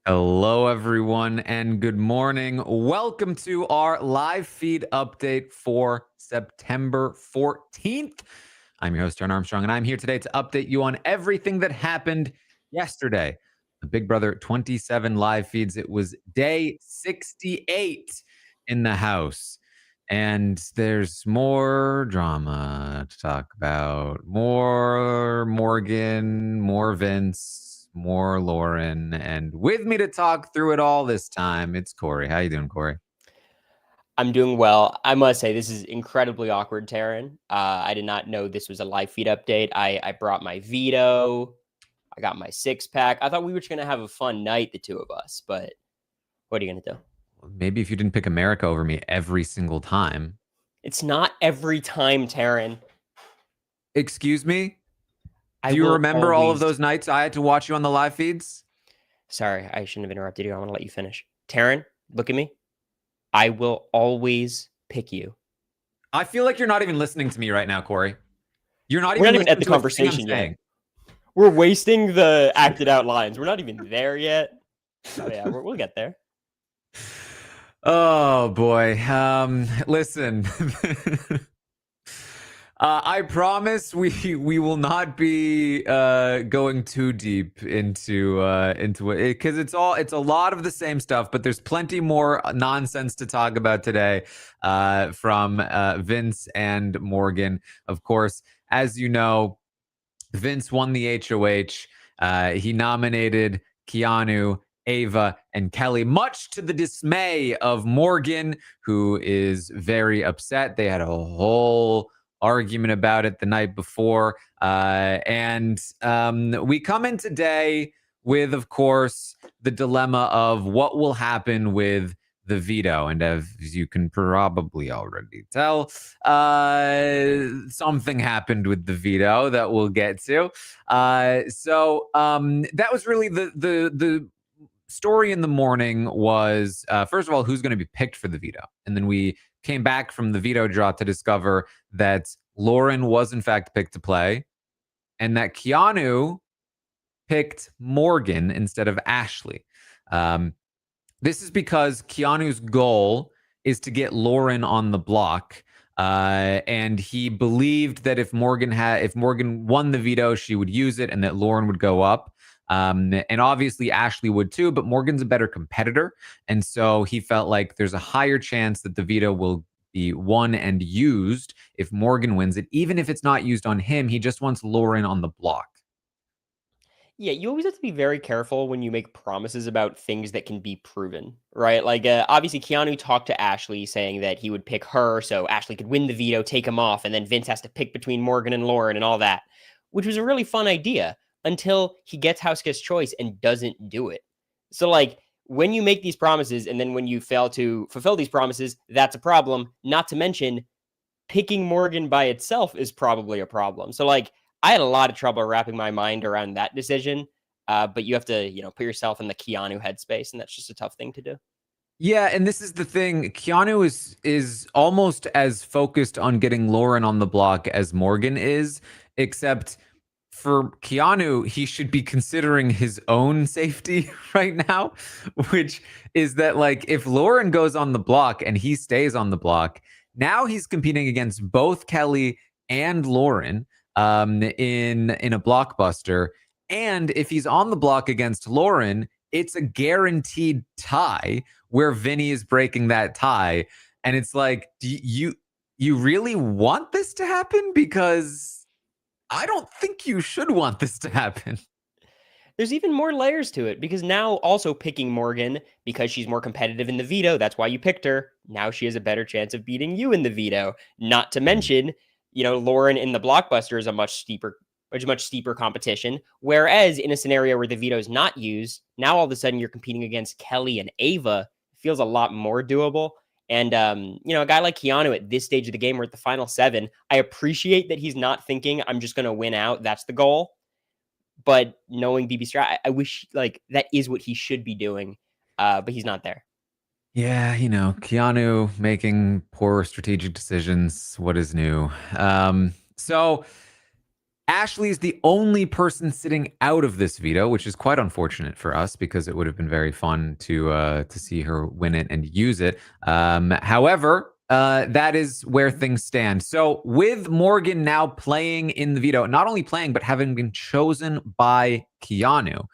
Hello, everyone, and good morning. Welcome to our live feed update for September 14th. I'm your host, Taran Armstrong, and I'm here today to update you on everything that happened yesterday. The Big Brother 27 live feeds. It was day 68 in the house. And there's more drama to talk about. More Morgan, more Vince, more Lauren. And with me to talk through it all this time, it's Cory. How you doing, Cory? I'm doing well. I must say, this is incredibly awkward, Taran. I did not know this was a live feed update. I brought my veto. I got my six-pack. I thought we were just going to have a fun night, the two of us. But what are you going to do? Maybe if you didn't pick America over me every single time. It's not every time, Taran. Excuse me? I Do you will remember all of always... those nights I had to watch you on the live feeds? Sorry, I shouldn't have interrupted you. I want to let you finish. Taran, look at me. I will always pick you. I feel like you're not even listening to me right now, Cory. You're not We're even not even at listening the to a thing I'm conversation yet. saying. We're wasting the acted out lines. We're not even there yet. Oh, yeah, we'll get there. Oh boy. Listen. I promise we will not be going too deep into it because it's a lot of the same stuff, but there's plenty more nonsense to talk about today from Vince and Morgan. Of course, as you know, Vince won the HOH. He nominated Keanu, Ava, and Kelly, much to the dismay of Morgan, who is very upset. They had a whole argument about it the night before. And we come in today with, of course, the dilemma of what will happen with the veto. And as you can probably already tell, something happened with the veto that we'll get to. So that was really the story in the morning was, first of all, who's going to be picked for the veto. And then we came back from the veto draw to discover that Lauren was in fact picked to play and that Keanu picked Morgan instead of Ashley. This is because Keanu's goal is to get Lauren on the block. And he believed that if Morgan won the veto, she would use it and that Lauren would go up. And obviously Ashley would too, but Morgan's a better competitor. And so he felt like there's a higher chance that the veto will be won and used if Morgan wins it. Even if it's not used on him, he just wants Lauren on the block. Yeah, you always have to be very careful when you make promises about things that can be proven, right? Like, obviously, Keanu talked to Ashley saying that he would pick her so Ashley could win the veto, take him off, and then Vince has to pick between Morgan and Lauren and all that, which was a really fun idea until he gets houseguest choice and doesn't do it. So, like, when you make these promises and then when you fail to fulfill these promises, that's a problem. Not to mention, picking Morgan by itself is probably a problem. So, like, I had a lot of trouble wrapping my mind around that decision, but you have to, put yourself in the Keanu headspace, and that's just a tough thing to do. Yeah, and this is the thing. Keanu is almost as focused on getting Lauren on the block as Morgan is, except for Keanu, he should be considering his own safety right now, which is that, like, if Lauren goes on the block and he stays on the block, now he's competing against both Kelly and Lauren in a Blockbuster. And if he's on the block against Lauren, it's a guaranteed tie where Vinny is breaking that tie. And it's like, do you really want this to happen? Because I don't think you should want this to happen. There's even more layers to it because now also picking Morgan because she's more competitive in the veto. That's why you picked her. Now she has a better chance of beating you in the veto. Not to mention, Lauren in the Blockbuster is a much steeper competition. Whereas in a scenario where the veto is not used, now all of a sudden you're competing against Kelly and Ava. It feels a lot more doable. And, a guy like Keanu at this stage of the game, we're at the final 7. I appreciate that he's not thinking, I'm just going to win out. That's the goal. But knowing BB27, I wish like that is what he should be doing. But he's not there. Yeah, Keanu making poor strategic decisions. What is new? So Ashley is the only person sitting out of this veto, which is quite unfortunate for us because it would have been very fun to see her win it and use it. However, that is where things stand. So with Morgan now playing in the veto, not only playing but having been chosen by Keanu,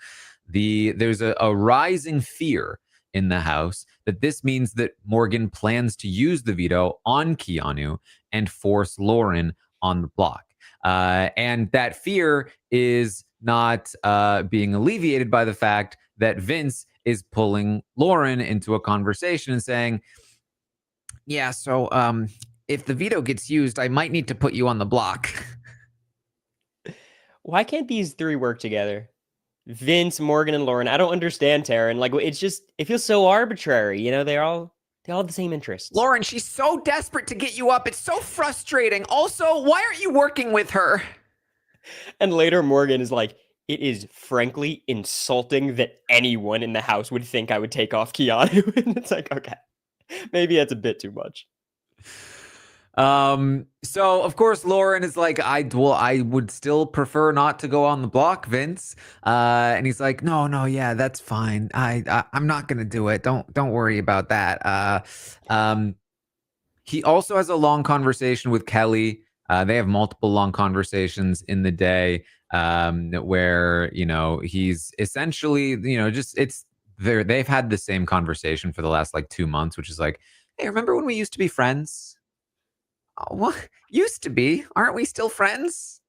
there's a rising fear in the House that this means that Morgan plans to use the veto on Keanu and force Lauren on the block. And that fear is not being alleviated by the fact that Vince is pulling Lauren into a conversation and saying, yeah, so if the veto gets used, I might need to put you on the block. Why can't these three work together? Vince, Morgan, and Lauren. I don't understand, Taran. Like, it feels so arbitrary. You know, they all have the same interests. Lauren, she's so desperate to get you up. It's so frustrating. Also, why aren't you working with her? And later, Morgan is like, it is frankly insulting that anyone in the house would think I would take off Keanu. And it's like, okay, maybe that's a bit too much. So of course Lauren is like, I would still prefer not to go on the block, Vince. And he's like, no, yeah, that's fine. I'm not gonna do it. Don't worry about that. He also has a long conversation with Kelly. They have multiple long conversations in the day, where, you know, he's essentially, you know, they've had the same conversation for the last like 2 months, which is like, hey, remember when we used to be friends? Oh, what? Used to be? Aren't we still friends?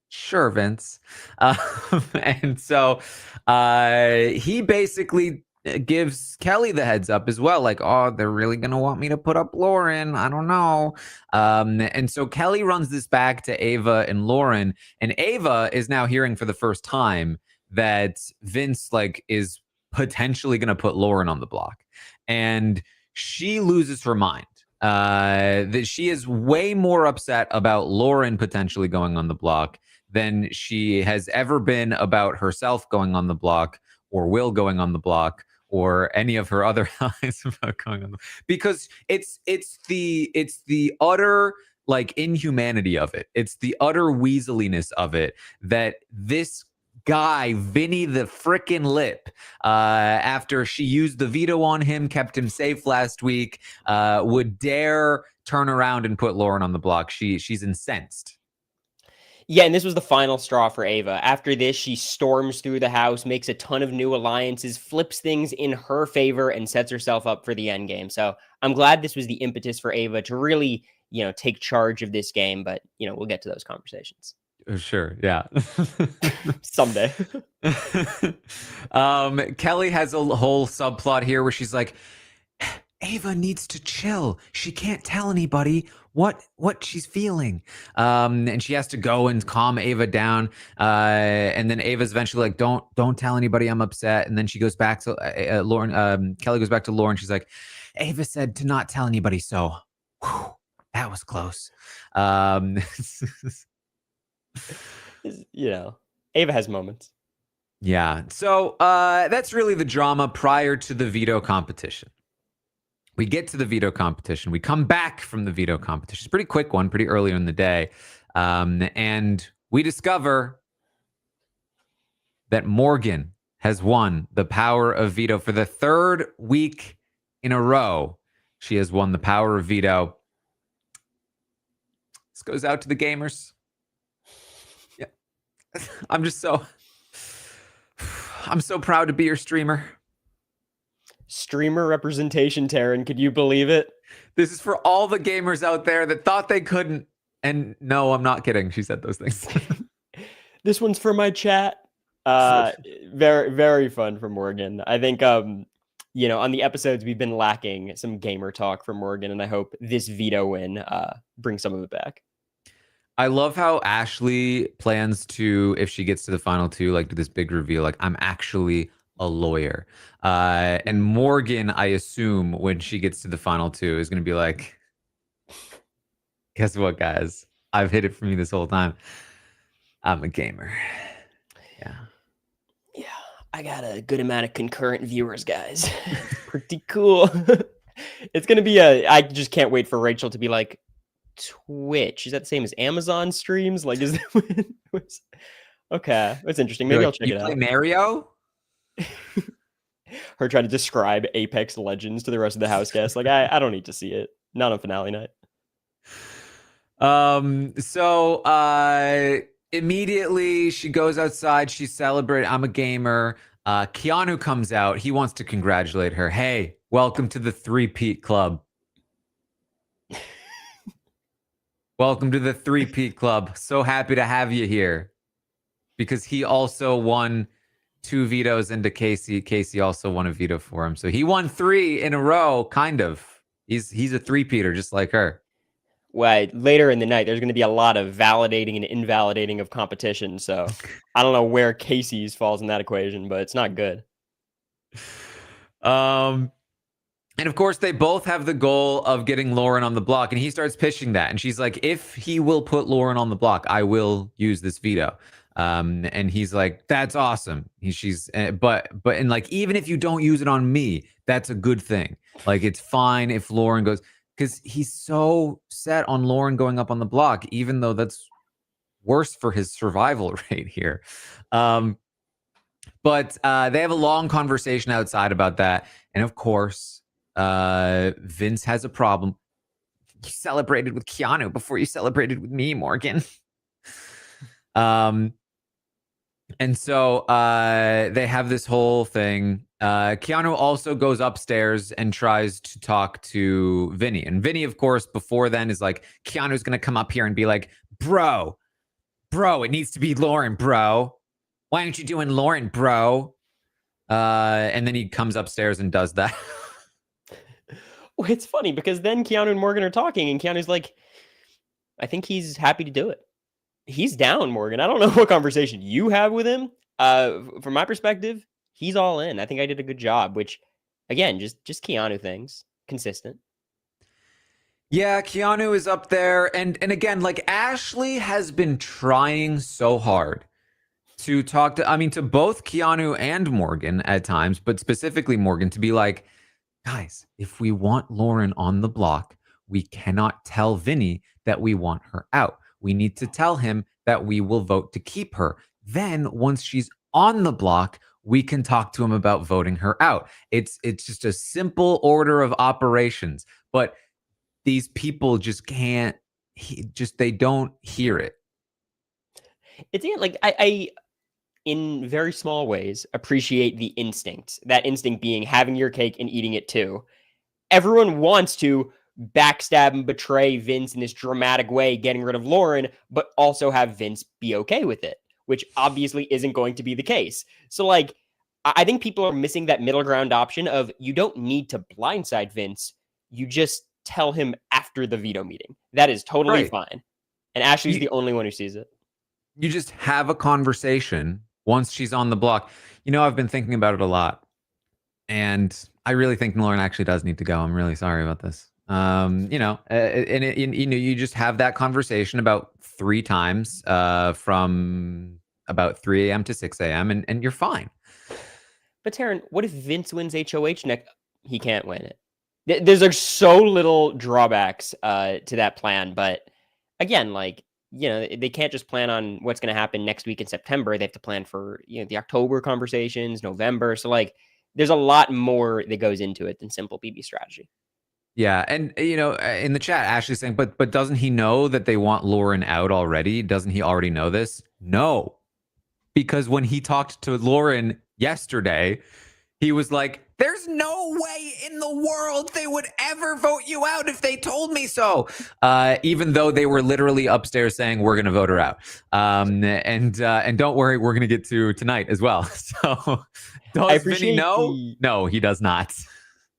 Sure, Vince. And so he basically gives Kelly the heads up as well. Like, oh, they're really going to want me to put up Lauren. I don't know. And so Kelly runs this back to Ava and Lauren. And Ava is now hearing for the first time that Vince like is potentially going to put Lauren on the block. And she loses her mind. That she is way more upset about Lauren potentially going on the block than she has ever been about herself going on the block or Will going on the block or any of her other allies about going on the, because it's the utter like inhumanity of it. It's the utter weaseliness of it that this guy, Vinny the frickin' Lip, after she used the veto on him, kept him safe last week, would dare turn around and put Lauren on the block. She's incensed. Yeah, and this was the final straw for Ava. After this, she storms through the house, makes a ton of new alliances, flips things in her favor, and sets herself up for the end game. So I'm glad this was the impetus for Ava to really, you know, take charge of this game. But, you know, we'll get to those conversations. Sure, yeah. Someday. Kelly has a whole subplot here where she's like, Ava needs to chill. She can't tell anybody what she's feeling. And she has to go and calm Ava down. And then Ava's eventually like, don't tell anybody I'm upset. And then she goes back to Lauren. Kelly goes back to Lauren. She's like, Ava said to not tell anybody. So whew, that was close. You know, Ava has moments. Yeah. So that's really the drama prior to the veto competition. We get to the veto competition. We come back from the veto competition. It's a pretty quick one, pretty early in the day. And we discover that Morgan has won the power of veto for the third week in a row. She has won the power of veto. This goes out to the gamers. Yeah. I'm so proud to be your streamer. Streamer representation, Taran. Could you believe it? This is for all the gamers out there that thought they couldn't. And no, I'm not kidding. She said those things. This one's for my chat. Very, very fun for Morgan. I think, you know, on the episodes, we've been lacking some gamer talk from Morgan, and I hope this veto win brings some of it back. I love how Ashley plans to, if she gets to the final two, like do this big reveal, like I'm actually a lawyer. And Morgan, I assume when she gets to the final two is going to be like, guess what, guys? I've hid it from you this whole time. I'm a gamer. Yeah. Yeah. I got a good amount of concurrent viewers, guys. Pretty cool. It's going to be I just can't wait for Rachel to be like, Twitch. Is that the same as Amazon streams? Like, is that okay? That's interesting. Maybe I'll check you it play out. Mario? Her trying to describe Apex Legends to the rest of the house guests. Like, I don't need to see it. Not on finale night. So immediately she goes outside. She's celebrating. I'm a gamer. Keanu comes out. He wants to congratulate her. Hey, welcome to the three-peat club. Welcome to the three-peat club. So happy to have you here. Because he also won 2 vetoes into Casey. Casey also won a veto for him. So he won 3 in a row, kind of. He's a three-peater, just like her. Well, later in the night, there's going to be a lot of validating and invalidating of competition. So I don't know where Casey's falls in that equation, but it's not good. And of course, they both have the goal of getting Lauren on the block, and he starts pitching that. And she's like, if he will put Lauren on the block, I will use this veto. And he's like, that's awesome. But like, even if you don't use it on me, that's a good thing. Like, it's fine if Lauren goes, because he's so set on Lauren going up on the block, even though that's worse for his survival rate here. But they have a long conversation outside about that. And of course, Vince has a problem. You celebrated with Keanu before you celebrated with me, Morgan. And so they have this whole thing. Keanu also goes upstairs and tries to talk to Vinny. And Vinny, of course, before then is like, Keanu's going to come up here and be like, bro, it needs to be Lauren, bro. Why aren't you doing Lauren, bro? And then he comes upstairs and does that. Well, it's funny because then Keanu and Morgan are talking and Keanu's like, I think he's happy to do it. He's down, Morgan. I don't know what conversation you have with him. From my perspective, he's all in. I think I did a good job, which, again, just Keanu things. Consistent. Yeah, Keanu is up there. And again, like, Ashley has been trying so hard to talk to both Keanu and Morgan at times, but specifically Morgan, to be like, guys, if we want Lauren on the block, we cannot tell Vinny that we want her out. We need to tell him that we will vote to keep her. Then once she's on the block, we can talk to him about voting her out. It's just a simple order of operations, but these people just can't, they don't hear it. It's like, I in very small ways, appreciate the instinct. That instinct being having your cake and eating it too. Everyone wants to backstab and betray Vince in this dramatic way, getting rid of Lauren, but also have Vince be okay with it, which obviously isn't going to be the case. So, like, I think people are missing that middle ground option of you don't need to blindside Vince. You just tell him after the veto meeting. That is totally fine. And Ashley's the only one who sees it. You just have a conversation once she's on the block. You know, I've been thinking about it a lot. And I really think Lauren actually does need to go. I'm really sorry about this. You just have that conversation about 3 times from about 3 a.m. to 6 a.m. and you're fine. But Taran, what if Vince wins HOH next? He can't win it. There's like so little drawbacks to that plan. But again, like, you know, they can't just plan on what's going to happen next week in September. They have to plan for, you know, the October conversations, November. So like, there's a lot more that goes into it than simple BB strategy. Yeah, and you know, in the chat, Ashley's saying, but doesn't he know that they want Lauren out already? Doesn't he already know this? No, because when he talked to Lauren yesterday, he was like, "There's no way in the world they would ever vote you out if they told me so." Even though they were literally upstairs saying, "We're going to vote her out," and don't worry, we're going to get to tonight as well. So, does Vinny know? No, he does not.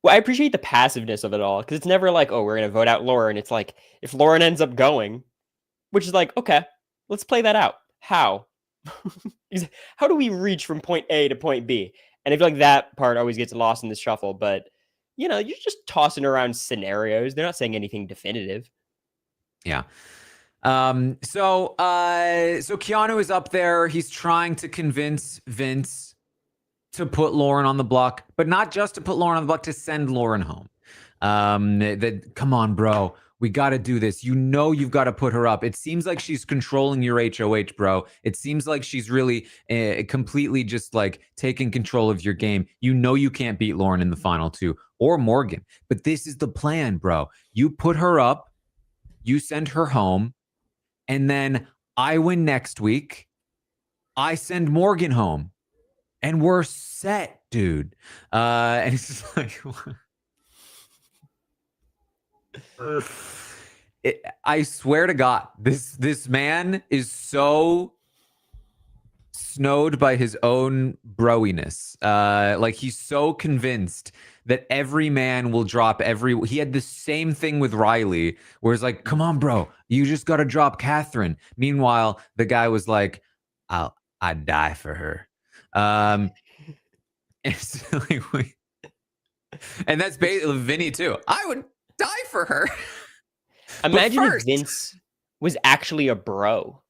Well, I appreciate the passiveness of it all, because it's never like, oh, we're going to vote out Lauren. It's like, if Lauren ends up going, which is like, okay, let's play that out. How? How do we reach from point A to point B? And I feel like that part always gets lost in the shuffle. But, you know, you're just tossing around scenarios. They're not saying anything definitive. Yeah. So Keanu is up there. He's trying to convince Vince to put Lauren on the block, but not just to put Lauren on the block, to send Lauren home. Come on, bro. We got to do this. You know, you've got to put her up. It seems like she's controlling your HOH, bro. It seems like she's really completely just like taking control of your game. You know, you can't beat Lauren in the final two or Morgan, but this is the plan, bro. You put her up, you send her home, and then I win next week. I send Morgan home, and we're set, dude. And it's just like... I swear to God, this man is so snowed by his own broiness. Like he's so convinced that every man will drop every. He had the same thing with Riley, where it's like, "Come on, bro, you just got to drop Catherine." Meanwhile, the guy was like, "I'd die for her." It's like, and that's basically Vinny too. I would die for her. Imagine if Vince was actually a bro.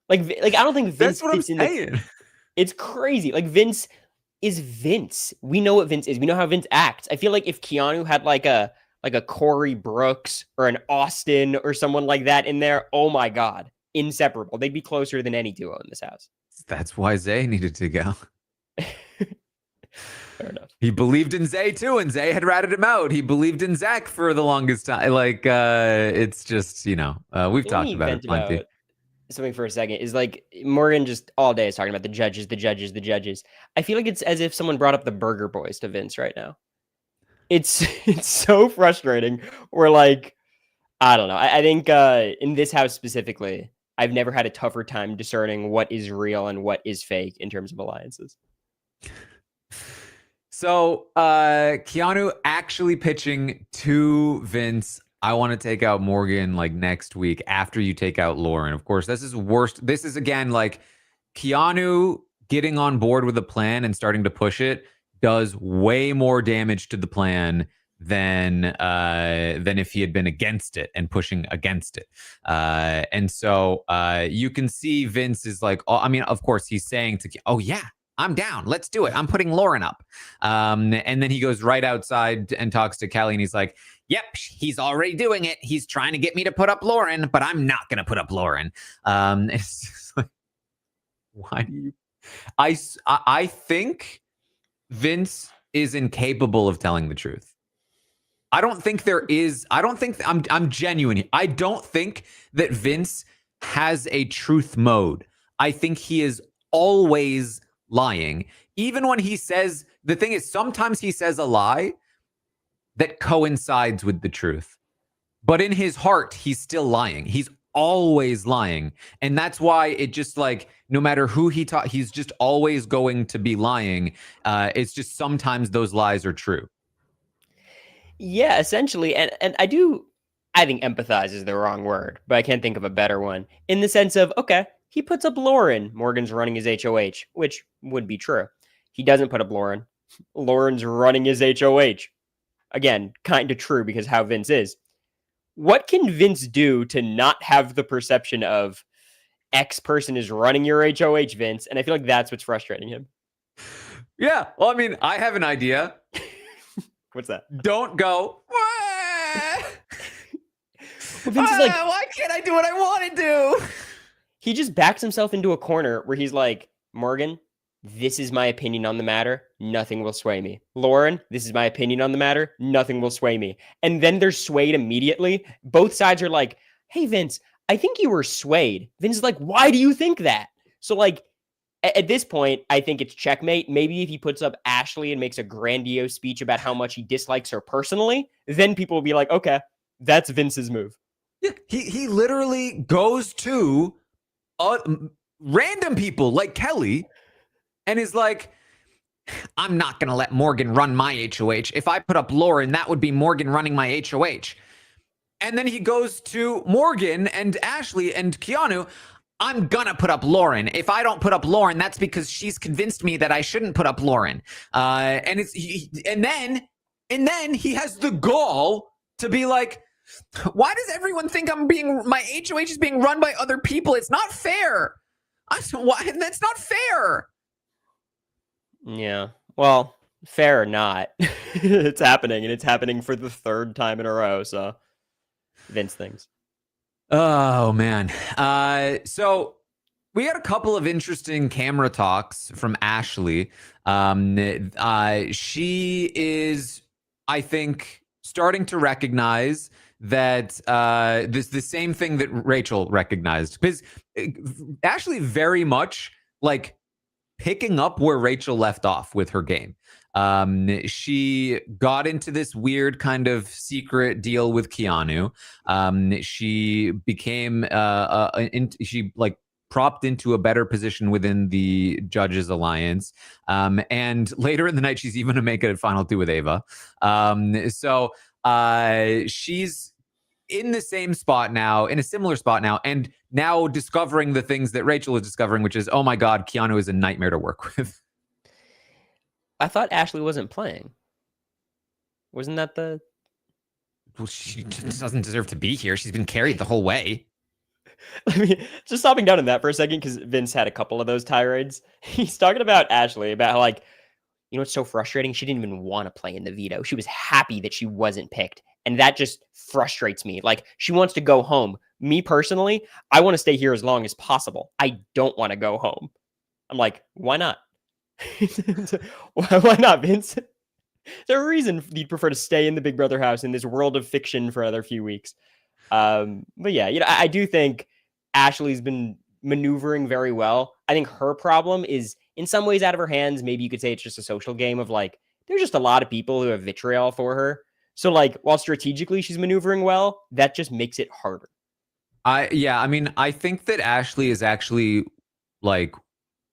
Like I don't think Vince fits in the... It's crazy. Like Vince is Vince. We know what Vince is. We know how Vince acts. I feel like if Keanu had like a Corey Brooks or an Austin or someone like that in there, oh my God, inseparable. They'd be closer than any duo in this house. That's why Zay needed to go. Fair enough. He believed in Zay too, and Zay had ratted him out. He believed in Zach for the longest time. Like, it's just, you know, we've talked about it plenty. Something for a second is like Morgan just all day is talking about the judges, the judges, the judges. I feel like it's as if someone brought up the Burger Boys to Vince right now. It's so frustrating. Or like, I don't know. I think in this house specifically, I've never had a tougher time discerning what is real and what is fake in terms of alliances. So Keanu actually pitching to Vince, I want to take out Morgan like next week after you take out Lauren. Of course, this is worst. This is again like Keanu getting on board with the plan and starting to push it does way more damage to the plan than if he had been against it and pushing against it. And so you can see Vince is like, oh, I mean, of course, he's saying to, oh, yeah, I'm down. Let's do it. I'm putting Lauren up. And then he goes right outside and talks to Kelly, and he's like, yep, he's already doing it. He's trying to get me to put up Lauren, but I'm not going to put up Lauren. It's just like, why do you? I think Vince is incapable of telling the truth. I don't think there is. I don't think I'm genuine. I don't think that Vince has a truth mode. I think he is always lying. Even when he says, the thing is, sometimes he says a lie that coincides with the truth. But in his heart, he's still lying. He's always lying. And that's why it just like, no matter who he taught, he's just always going to be lying. It's just sometimes those lies are true. Yeah, essentially. And I think empathize is the wrong word, but I can't think of a better one. In the sense of, okay, he puts up Lauren. Morgan's running his HOH, which would be true. He doesn't put up Lauren. Lauren's running his HOH. Again, kind of true because how Vince is. What can Vince do to not have the perception of X person is running your HOH, Vince? And I feel like that's what's frustrating him. Yeah. Well, I mean, I have an idea. What's that? Don't go. Well, Vince is like, why can't I do what I want to do? He just backs himself into a corner where he's like, Morgan, this is my opinion on the matter. Nothing will sway me. Lauren, this is my opinion on the matter. Nothing will sway me. And then they're swayed immediately. Both sides are like, hey, Vince, I think you were swayed. Vince is like, why do you think that? So like, at this point, I think it's checkmate. Maybe if he puts up Ashley and makes a grandiose speech about how much he dislikes her personally, then people will be like, okay, that's Vince's move. Yeah, he literally goes to random people like Kelly and is like, I'm not going to let Morgan run my HOH. If I put up Lauren, that would be Morgan running my HOH. And then he goes to Morgan and Ashley and Keanu. I'm going to put up Lauren. If I don't put up Lauren, that's because she's convinced me that I shouldn't put up Lauren. And then he has the gall to be like, why does everyone think my HOH is being run by other people? It's not fair. That's not fair. Yeah. Well, fair or not, it's happening, and it's happening for the third time in a row. So Vince things. Oh man. So we had a couple of interesting camera talks from Ashley. She is, I think, starting to recognize that this the same thing that Rachel recognized, because Ashley very much like picking up where Rachel left off with her game. She got into this weird kind of secret deal with Keanu. She became she like propped into a better position within the Judges Alliance. And later in the night, she's even to make a final two with Ava. She's in the same spot now, in a similar spot now, and now discovering the things that Rachel is discovering, which is, oh my God, Keanu is a nightmare to work with. I thought Ashley wasn't playing. Wasn't that the... Well, she just doesn't deserve to be here. She's been carried the whole way. I mean, just stopping down on that for a second, because Vince had a couple of those tirades. He's talking about Ashley, about how, like, you know, it's so frustrating. She didn't even want to play in the veto. She was happy that she wasn't picked. And that just frustrates me. Like, she wants to go home. Me personally, I want to stay here as long as possible. I don't want to go home. I'm like, why not? Why not, Vince? There's a reason you'd prefer to stay in the Big Brother house in this world of fiction for another few weeks. But yeah, you know, I do think Ashley's been maneuvering very well. I think her problem is in some ways out of her hands. Maybe you could say it's just a social game of like, there's just a lot of people who have vitriol for her. So like, while strategically she's maneuvering well, that just makes it harder. I mean, I think that Ashley is actually like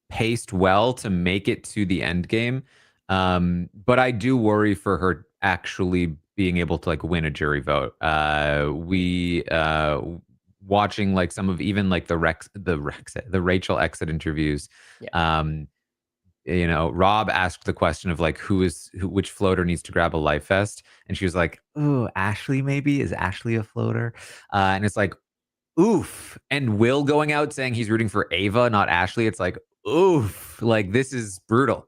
paced well to make it to the end game. But I do worry for her actually being able to like win a jury vote. We watching like some of even like the Rachel exit interviews. Yeah. You know, Rob asked the question of like which floater needs to grab a life vest, and she was like, "Oh, Ashley, maybe is Ashley a floater?" And it's like, oof. And Will going out saying he's rooting for Ava, not Ashley. It's like, oof. Like this is brutal.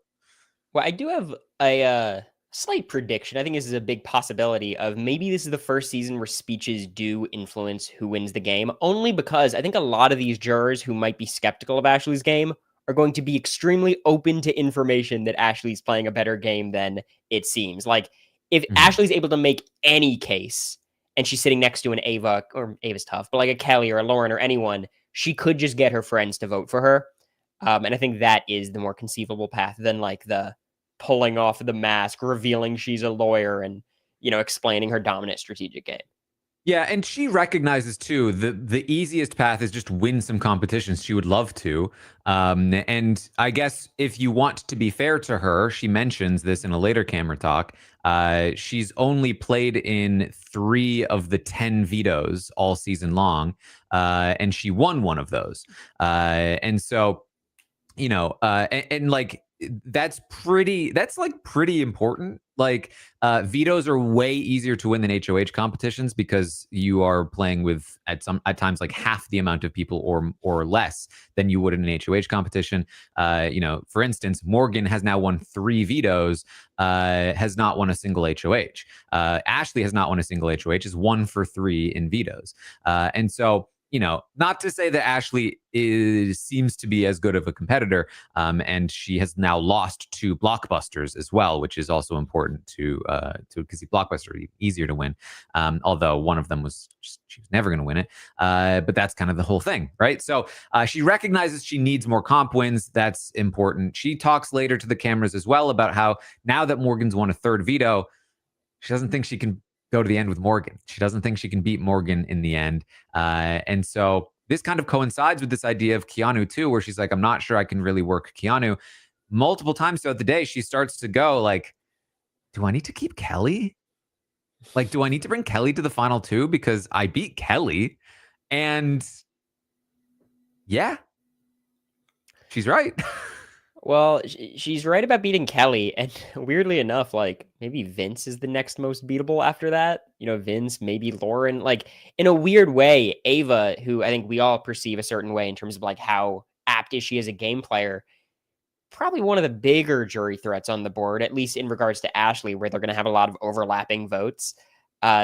Well, I do have a slight prediction. I think this is a big possibility of maybe this is the first season where speeches do influence who wins the game, only because I think a lot of these jurors who might be skeptical of Ashley's game are going to be extremely open to information that Ashley's playing a better game than it seems. Like, if Ashley's able to make any case and she's sitting next to an Ava, or Ava's tough, but like a Kelly or a Lauren or anyone, she could just get her friends to vote for her. And I think that is the more conceivable path than like the pulling off the mask, revealing she's a lawyer, and, you know, explaining her dominant strategic game. Yeah, and she recognizes too the easiest path is just win some competitions. She would love to, and I guess if you want to be fair to her, she mentions this in a later camera talk. She's only played in 3 of the 10 vetoes all season long, and she won one of those. And so, you know, and like that's like pretty important. Like vetoes are way easier to win than HOH competitions because you are playing with at times like half the amount of people or less than you would in an HOH competition. You know, for instance, Morgan has now won 3 vetoes, has not won a single HOH. Ashley has not won a single HOH, is 1 for 3 in vetoes. And so, you know, not to say that Ashley seems to be as good of a competitor, and she has now lost 2 blockbusters as well, which is also important to because Blockbuster easier to win, although one of them was she was never going to win it. But that's kind of the whole thing, right? So she recognizes she needs more comp wins. That's important. She talks later to the cameras as well about how now that Morgan's won a 3rd veto, she doesn't think she can go to the end with Morgan. She doesn't think she can beat Morgan in the end. And so this kind of coincides with this idea of Keanu too, where she's like, I'm not sure I can really work Keanu. Multiple times throughout the day, she starts to go like, do I need to keep Kelly? Like, do I need to bring Kelly to the final 2? Because I beat Kelly. And yeah, she's right. Well, she's right about beating Kelly, and weirdly enough, like, maybe Vince is the next most beatable after that. You know, Vince, maybe Lauren. Like, in a weird way, Ava, who I think we all perceive a certain way in terms of, like, how apt is she as a game player, probably one of the bigger jury threats on the board, at least in regards to Ashley, where they're going to have a lot of overlapping votes.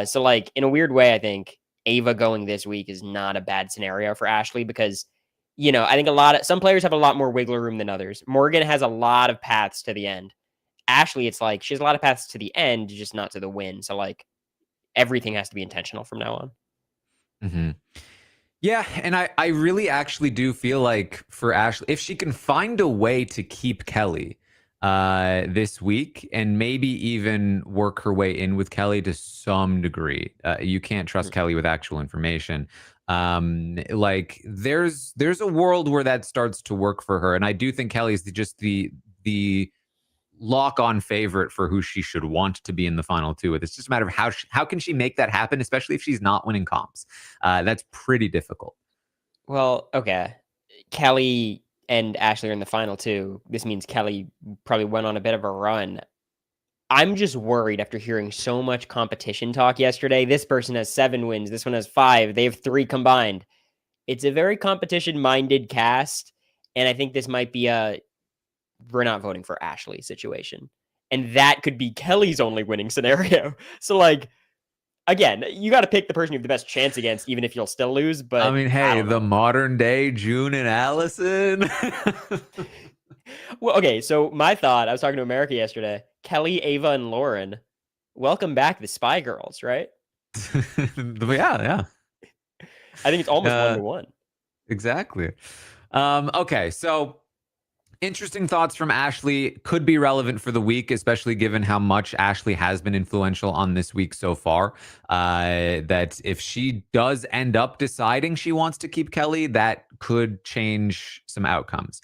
So, like, in a weird way, I think Ava going this week is not a bad scenario for Ashley because, I think some players have a lot more wiggle room than others. Morgan has a lot of paths to the end. Ashley, it's like she has a lot of paths to the end, just not to the win. So like everything has to be intentional from now on. Mm-hmm. Yeah, and I really actually do feel like for Ashley, if she can find a way to keep Kelly this week and maybe even work her way in with Kelly to some degree, you can't trust Kelly with actual information. Like there's a world where that starts to work for her, and I do think Kelly is just the lock-on favorite for who she should want to be in the final two with. It's just a matter of how can she make that happen, especially if she's not winning comps. That's pretty difficult. Well, okay. Kelly and Ashley are in the final two. This means Kelly probably went on a bit of a run. I'm just worried after hearing so much competition talk yesterday. This person has 7 wins. This one has 5. They have 3 combined. It's a very competition-minded cast, and I think this might be a we're not voting for Ashley situation. And that could be Kelly's only winning scenario. So, like, again, you got to pick the person you have the best chance against, even if you'll still lose. But I mean, hey, the modern day June and Allison. Well, okay, so my thought, I was talking to America yesterday. Kelly, Ava, and Lauren, welcome back, the Spy Girls, right? Yeah. I think it's almost 1-1. Exactly. Okay, so interesting thoughts from Ashley could be relevant for the week, especially given how much Ashley has been influential on this week so far. That if she does end up deciding she wants to keep Kelly, that could change some outcomes.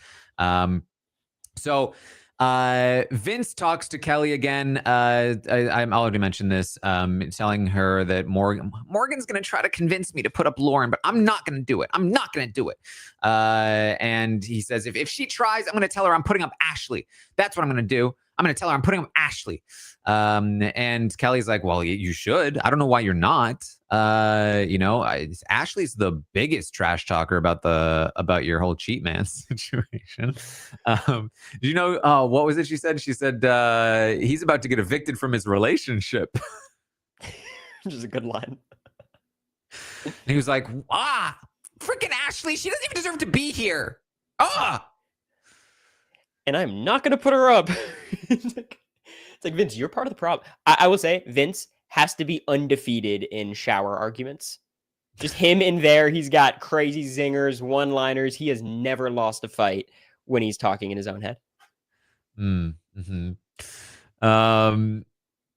So Vince talks to Kelly again. I already mentioned this, telling her that Morgan's going to try to convince me to put up Lauren, but I'm not going to do it. I'm not going to do it. And he says, if she tries, I'm going to tell her I'm putting up Ashley. That's what I'm going to do. I'm going to tell her I'm putting up Ashley. And Kelly's like, well, you should. I don't know why you're not. Ashley's the biggest trash talker about your whole cheat man situation. Do you know what was it she said? She said he's about to get evicted from his relationship. Which is a good line. And he was like, freaking Ashley, she doesn't even deserve to be here. And I'm not going to put her up. It's like, Vince, you're part of the problem. I will say, Vince has to be undefeated in shower arguments. Just him in there. He's got crazy zingers, one-liners. He has never lost a fight when he's talking in his own head. Mm-hmm.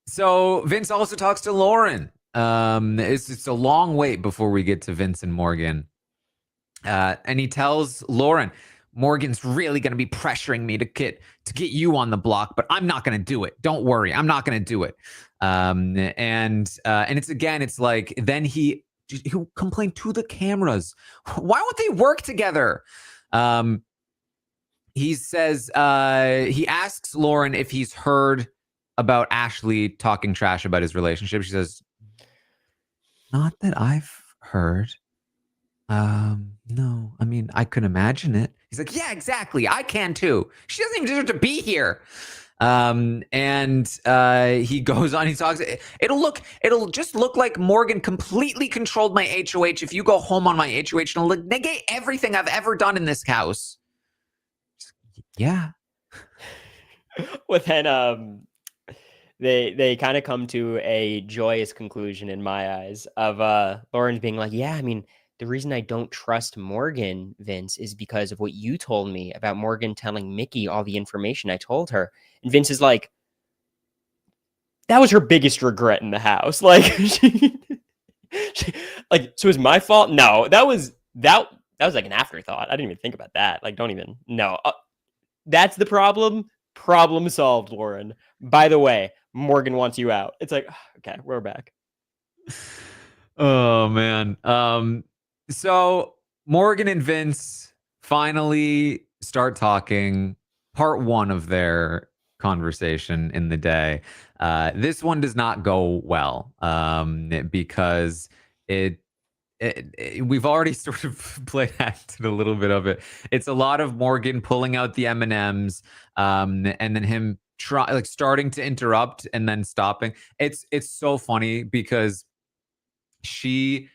So Vince also talks to Lauren. It's a long wait before we get to Vince and Morgan. And he tells Lauren, Morgan's really going to be pressuring me to get you on the block, but I'm not going to do it. Don't worry. I'm not going to do it. And it's like, then he complained to the cameras. Why won't they work together? He says, he asks Lauren if he's heard about Ashley talking trash about his relationship. She says, not that I've heard. No, I mean, I could imagine it. He's like, yeah, exactly. I can too. She doesn't even deserve to be here. And he goes on, he talks, it'll just look like Morgan completely controlled my HOH. If you go home on my HOH, it'll negate everything I've ever done in this house. Yeah. Well, then, they kind of come to a joyous conclusion in my eyes of Lauren being like, yeah, I mean, the reason I don't trust Morgan, Vince, is because of what you told me about Morgan telling Mickey all the information I told her. And Vince is like, that was her biggest regret in the house. Like, like, so it's my fault? No, that was like an afterthought. I didn't even think about that. Like, don't even, no. That's the problem. Problem solved, Lauren. By the way, Morgan wants you out. It's like, okay, we're back. Oh, man. So Morgan and Vince finally start talking. Part 1 of their conversation in the day. This one does not go well because we've already sort of played acted a little bit of it. It's a lot of Morgan pulling out the M&Ms and then him starting to interrupt and then stopping. It's so funny because she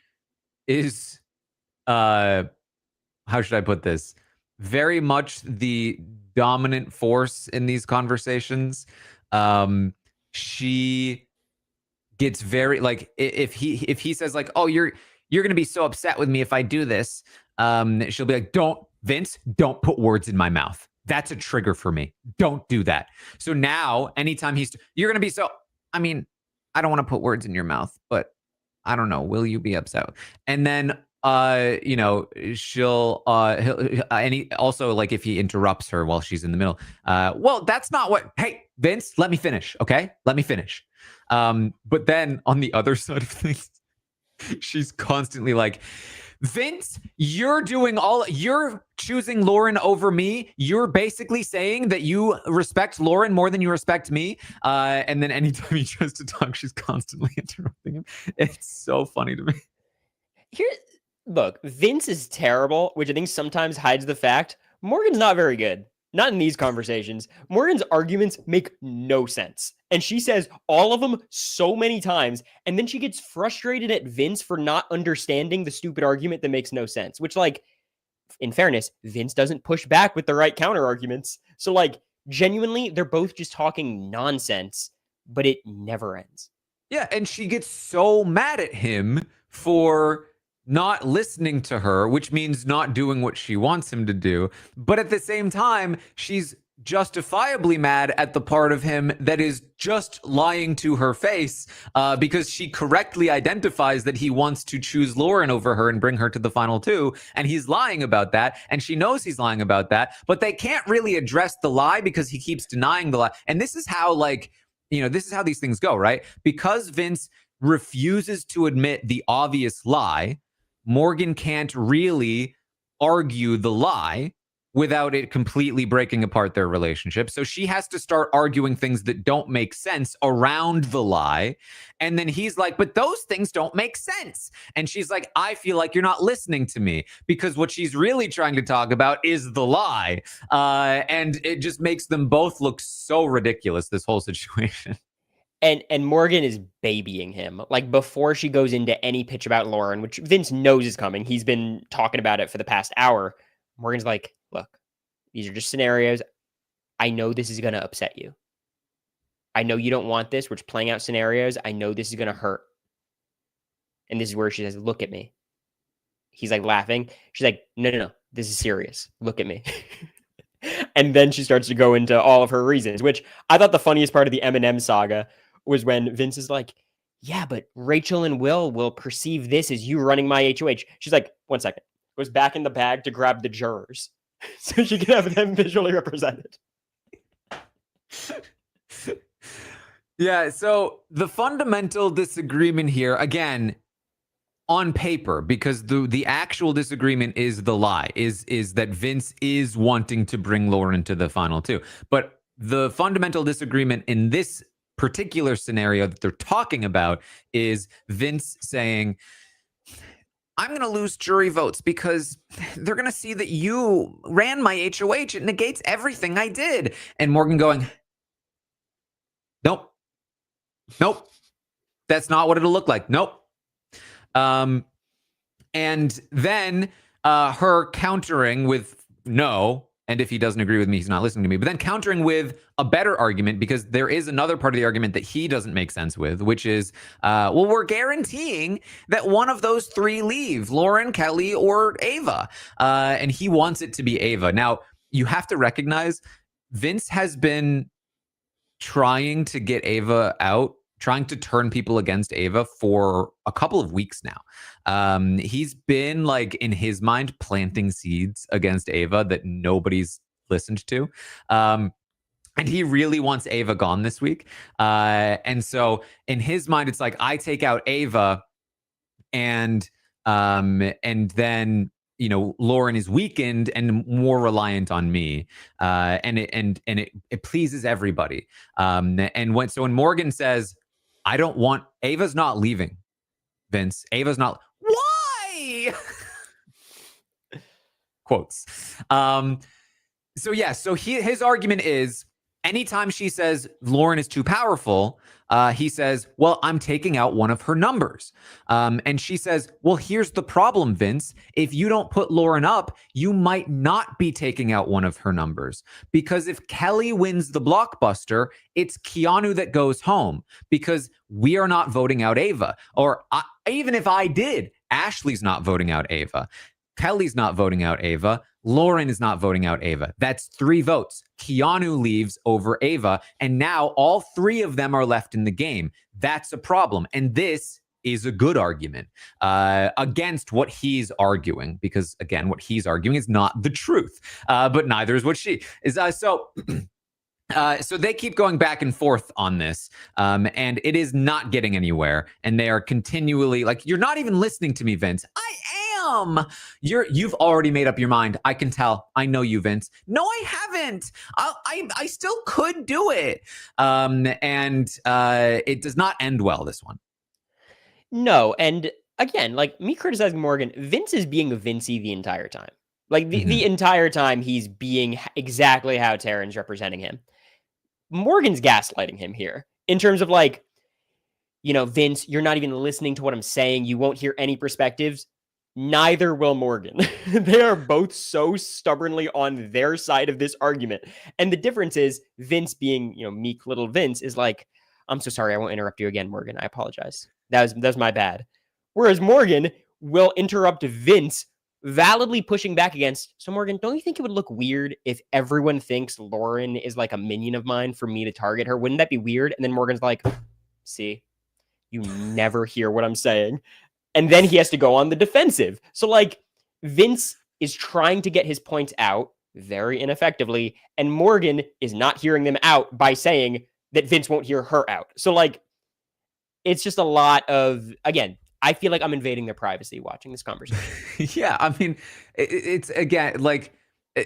is how should I put this? Very much the dominant force in these conversations. She gets very like if he says like, oh, you're gonna be so upset with me if I do this, she'll be like, don't, Vince, don't put words in my mouth. That's a trigger for me. Don't do that. So now anytime you're gonna be so, I mean, I don't want to put words in your mouth, but I don't know, will you be upset? And then she'll and he also, like, if he interrupts her while she's in the middle, well, that's not what, hey, Vince, let me finish, okay? Let me finish. But then on the other side of things, she's constantly like, Vince, you're choosing Lauren over me. You're basically saying that you respect Lauren more than you respect me. And then anytime he tries to talk, she's constantly interrupting him. It's so funny to me. Look, Vince is terrible, which I think sometimes hides the fact Morgan's not very good. Not in these conversations. Morgan's arguments make no sense. And she says all of them so many times. And then she gets frustrated at Vince for not understanding the stupid argument that makes no sense. Which, like, in fairness, Vince doesn't push back with the right counter arguments. So, like, genuinely, they're both just talking nonsense, but it never ends. Yeah, and she gets so mad at him for not listening to her, which means not doing what she wants him to do. But at the same time, she's justifiably mad at the part of him that is just lying to her face, because she correctly identifies that he wants to choose Lauren over her and bring her to the final two. And he's lying about that. And she knows he's lying about that. But they can't really address the lie because he keeps denying the lie. And this is how, like, this is how these things go, right? Because Vince refuses to admit the obvious lie, Morgan can't really argue the lie without it completely breaking apart their relationship. So she has to start arguing things that don't make sense around the lie. And then he's like, but those things don't make sense. And she's like, I feel like you're not listening to me, because what she's really trying to talk about is the lie. And it just makes them both look so ridiculous, this whole situation. And Morgan is babying him. Like, before she goes into any pitch about Lauren, which Vince knows is coming, he's been talking about it for the past hour. Morgan's like, look, these are just scenarios. I know this is going to upset you. I know you don't want this. We're just playing out scenarios. I know this is going to hurt. And this is where she says, look at me. He's like laughing. She's like, no. This is serious. Look at me. And then she starts to go into all of her reasons, which I thought the funniest part of the Eminem saga was when Vince is like, yeah, but Rachel and Will perceive this as you running my HOH. She's like, 1 second. Goes back in the bag to grab the jurors so she can have them visually represented. Yeah, so the fundamental disagreement here, again, on paper, because the actual disagreement is the lie, is that Vince is wanting to bring Lauren to the final two. But the fundamental disagreement in this particular scenario that they're talking about is Vince saying, I'm going to lose jury votes because they're going to see that you ran my HOH. It negates everything I did. And Morgan going, nope. That's not what it'll look like. Nope. And then her countering with no. And if he doesn't agree with me, he's not listening to me. But then countering with a better argument, because there is another part of the argument that he doesn't make sense with, which is, well, we're guaranteeing that one of those three leave, Lauren, Kelly, or Ava. And he wants it to be Ava. Now, you have to recognize Vince has been trying to get Ava out, trying to turn people against Ava for a couple of weeks now. He's been, like, in his mind, planting seeds against Ava that nobody's listened to. And he really wants Ava gone this week. And so in his mind, it's like, I take out Ava and then, Lauren is weakened and more reliant on me. And it pleases everybody. And when Morgan says, I don't want, Ava's not leaving, Vince. Ava's not. Why? Quotes. So his argument is, anytime she says Lauren is too powerful, he says, well, I'm taking out one of her numbers. And she says, well, here's the problem, Vince. If you don't put Lauren up, you might not be taking out one of her numbers. Because if Kelly wins the Blockbuster, it's Keanu that goes home because we are not voting out Ava. Or even if I did, Ashley's not voting out Ava. Kelly's not voting out Ava. Lauren is not voting out Ava. That's 3 votes. Keanu leaves over Ava. And now all 3 of them are left in the game. That's a problem. And this is a good argument against what he's arguing. Because, again, what he's arguing is not the truth. But neither is what she is. So they keep going back and forth on this, and it is not getting anywhere. And they are continually like, "You're not even listening to me, Vince." I am. You've already made up your mind. I can tell. I know you, Vince. No, I haven't. I still could do it. And it does not end well. This one. No, and again, like me criticizing Morgan, Vince is being Vincey the entire time. Like the entire time, he's being exactly how Taran's representing him. Morgan's gaslighting him here in terms of like, Vince, you're not even listening to what I'm saying. You won't hear any perspectives. Neither will Morgan. They are both so stubbornly on their side of this argument. And the difference is Vince being, meek little Vince is like, I'm so sorry. I won't interrupt you again, Morgan. I apologize. That was my bad. Whereas Morgan will interrupt Vince, validly pushing back against. So Morgan, don't you think it would look weird if everyone thinks Lauren is like a minion of mine for me to target her? Wouldn't that be weird? And then Morgan's like, see, you never hear what I'm saying. And then he has to go on the defensive. So like Vince is trying to get his points out very ineffectively. And Morgan is not hearing them out by saying that Vince won't hear her out. So like, it's just a lot of, again, I feel like I'm invading their privacy watching this conversation. Yeah, I mean, it's again like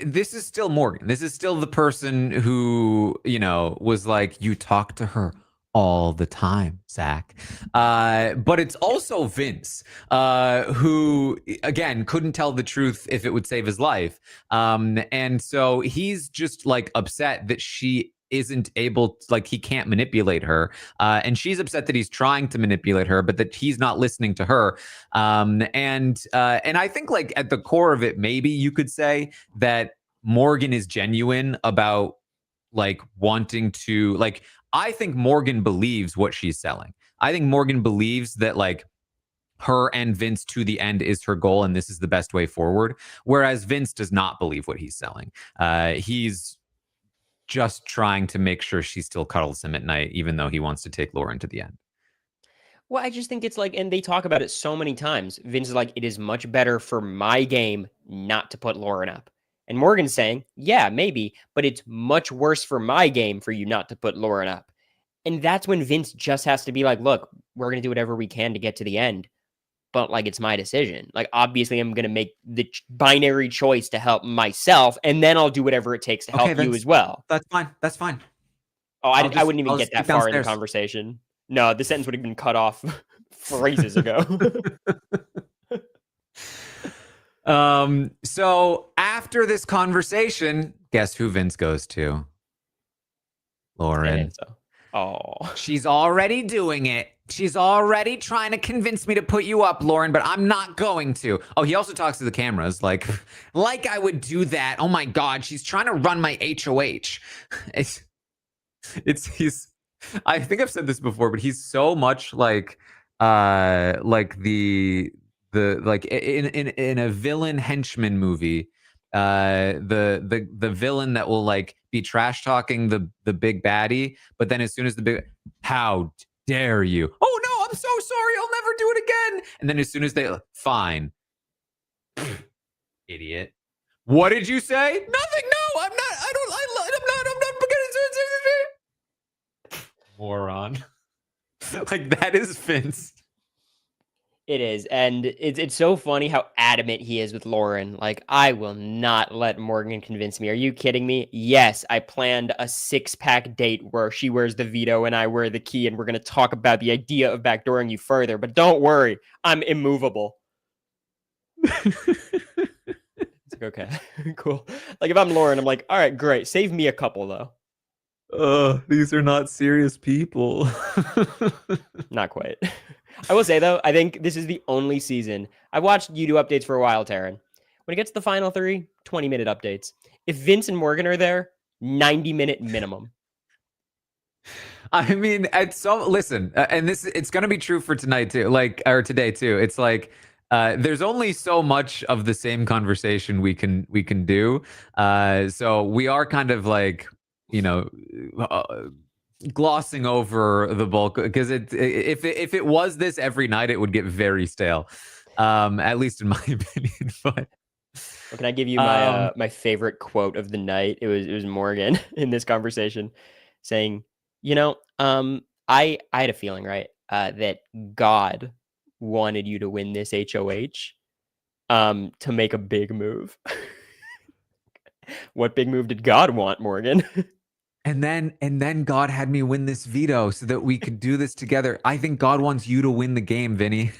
this is still Morgan. This is still the person who was like, you talk to her all the time, Zach. But it's also Vince, who again couldn't tell the truth if it would save his life, and so he's just like upset that she isn't able, like he can't manipulate her, and she's upset that he's trying to manipulate her, but that he's not listening to her. And I think like at the core of it, maybe you could say that Morgan is genuine about like wanting to like. I think Morgan believes what she's selling. I think Morgan believes that like her and Vince to the end is her goal, and this is the best way forward. Whereas Vince does not believe what he's selling. He's just trying to make sure she still cuddles him at night, even though he wants to take Lauren to the end. Well, I just think it's like, and they talk about it so many times. Vince is like, it is much better for my game not to put Lauren up. And Morgan's saying, yeah, maybe, but it's much worse for my game for you not to put Lauren up. And that's when Vince just has to be like, look, we're going to do whatever we can to get to the end. But like, it's my decision. Like, obviously, I'm going to make the binary choice to help myself, and then I'll do whatever it takes to help Vince, you as well. That's fine. That's fine. Oh, I wouldn't even get that far in the conversation. No, the sentence would have been cut off phrases ago. So after this conversation, guess who Vince goes to? Lauren. Oh, she's already doing it. She's already trying to convince me to put you up, Lauren, but I'm not going to. Oh, he also talks to the cameras like I would do that. Oh my God, she's trying to run my HOH. He's, I think I've said this before, but he's so much like the like in a villain henchman movie, the villain that will like be trash talking the big baddie, but then as soon as how dare you? Oh no, I'm so sorry. I'll never do it again. And then as soon as fine, idiot. What did you say? Nothing. No, I'm not. I'm not. Moron. Like that is Vince. It is, and it's so funny how adamant he is with Lauren. Like, I will not let Morgan convince me. Are you kidding me? Yes, I planned a 6-pack date where she wears the veto and I wear the key, and we're going to talk about the idea of backdooring you further. But don't worry, I'm immovable. It's like, okay, cool. Like, if I'm Lauren, I'm like, all right, great. Save me a couple, though. These are not serious people. Not quite. I will say though, I think this is the only season I've watched you do updates for a while, Taran. When it gets to the final three, 20-minute updates. If Vince and Morgan are there, 90-minute minimum. I mean, listen, and it's going to be true for tonight too, or today too. It's like there's only so much of the same conversation we can do. So we are kind of like, glossing over the bulk, because if it was this every night, it would get very stale. At least in my opinion. But well, can I give you my my favorite quote of the night? It was Morgan in this conversation saying, I had a feeling, right, that God wanted you to win this HOH to make a big move. What big move did God want, Morgan? And then God had me win this veto so that we could do this together. I think God wants you to win the game, Vinny.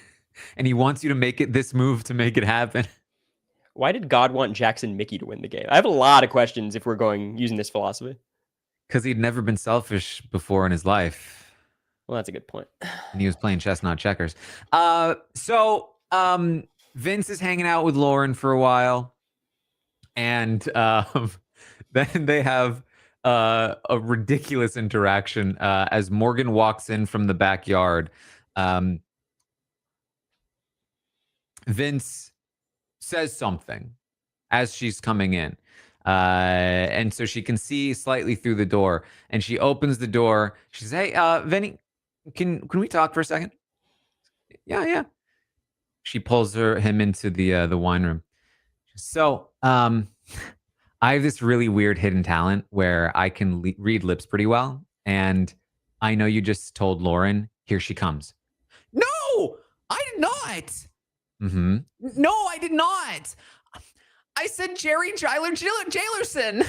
And he wants you to make it this move to make it happen. Why did God want Jackson Mickey to win the game? I have a lot of questions if we're using this philosophy. Because he'd never been selfish before in his life. Well, that's a good point. And he was playing chess, not checkers. So Vince is hanging out with Lauren for a while. And then they have a ridiculous interaction as Morgan walks in from the backyard. Vince says something as she's coming in. And so she can see slightly through the door, and she opens the door. She says, "Hey, Vinny, can we talk for a second?" Yeah. She pulls him into the wine room. So, I have this really weird hidden talent where I can read lips pretty well, and I know you just told Lauren, here she comes. No, I did not. Mm-hmm. No, I did not. I said Jerry Jailerson.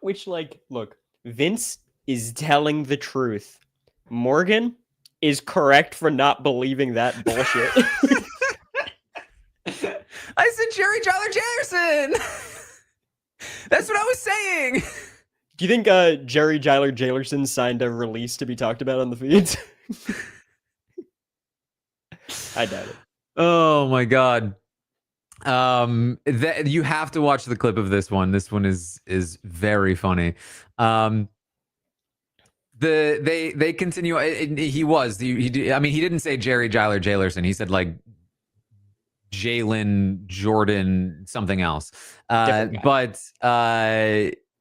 Which, look, Vince is telling the truth. Morgan is correct for not believing that bullshit. I said Jerry Jailerson. That's what I was saying. Do you think Jerry Jailerson signed a release to be talked about on the feeds? I doubt it. Oh my God. You have to watch the clip of this one. This one is very funny. They continue. I mean, he didn't say Jerry Jailerson. He said like Jalen Jordan something else. But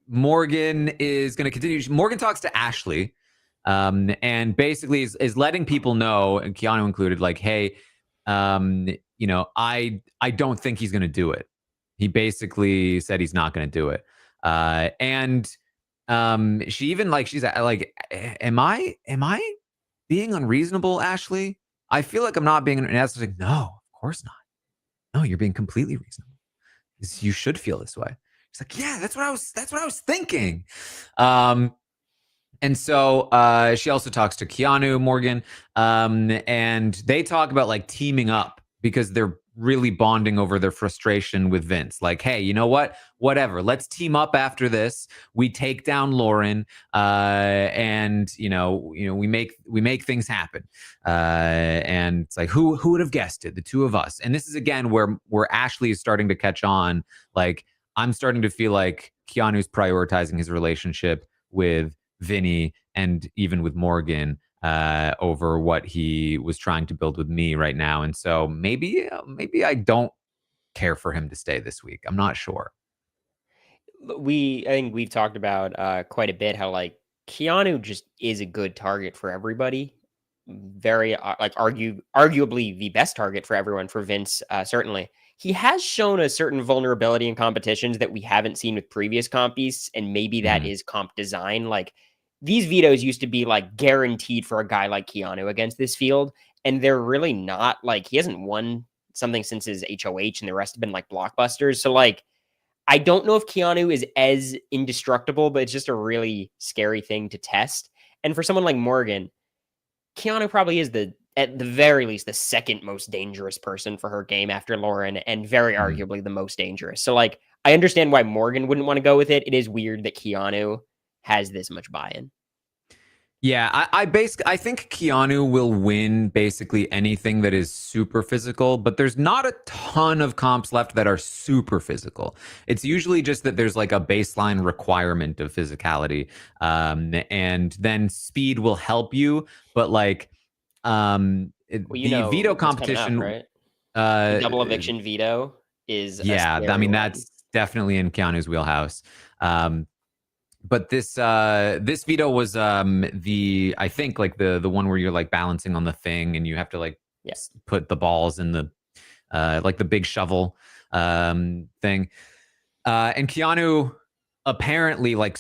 Morgan is going to continue. Morgan talks to Ashley, and basically is letting people know, and Keanu included, like, hey, I don't think he's going to do it. He basically said he's not going to do it. And she even she's like, am I being unreasonable, Ashley? I feel like I'm not being. And Ashley's like, no, of course not. No, you're being completely reasonable. You should feel this way. She's like, yeah, that's what I was thinking. And so she also talks to Keanu, Morgan, and they talk about like teaming up because they're really bonding over their frustration with Vince. Like, hey, you know what? Whatever. Let's team up after this. We take down Lauren, and we make things happen. And it's like, who would have guessed it? The two of us. And this is again where Ashley is starting to catch on. Like, I'm starting to feel like Keanu's prioritizing his relationship with Vinny and even with Morgan over what he was trying to build with me right now. And so maybe I don't care for him to stay this week. I'm not sure. I think we've talked about quite a bit how like Keanu just is a good target for everybody. Very arguably the best target for everyone, for Vince, certainly. He has shown a certain vulnerability in competitions that we haven't seen with previous compies, and maybe that is comp design. Like, these vetoes used to be like guaranteed for a guy like Keanu against this field, and they're really not. Like, he hasn't won something since his HOH, and the rest have been like blockbusters. So like, I don't know if Keanu is as indestructible, but it's just a really scary thing to test. And for someone like Morgan, Keanu probably is at the very least the second most dangerous person for her game after Lauren, and very arguably the most dangerous. So like, I understand why Morgan wouldn't want to go with it. It is weird that Keanu has this much buy-in. Yeah, I think Keanu will win basically anything that is super physical, but there's not a ton of comps left that are super physical. It's usually just that there's like a baseline requirement of physicality, and then speed will help you. But like, Well, the veto what's coming up, competition, right? The uh, double eviction veto is a yeah, I scary mean one. that's definitely in Keanu's wheelhouse. But this veto was I think like the one where you're like balancing on the thing and you have to like put the balls in the like the big shovel thing. And Keanu apparently like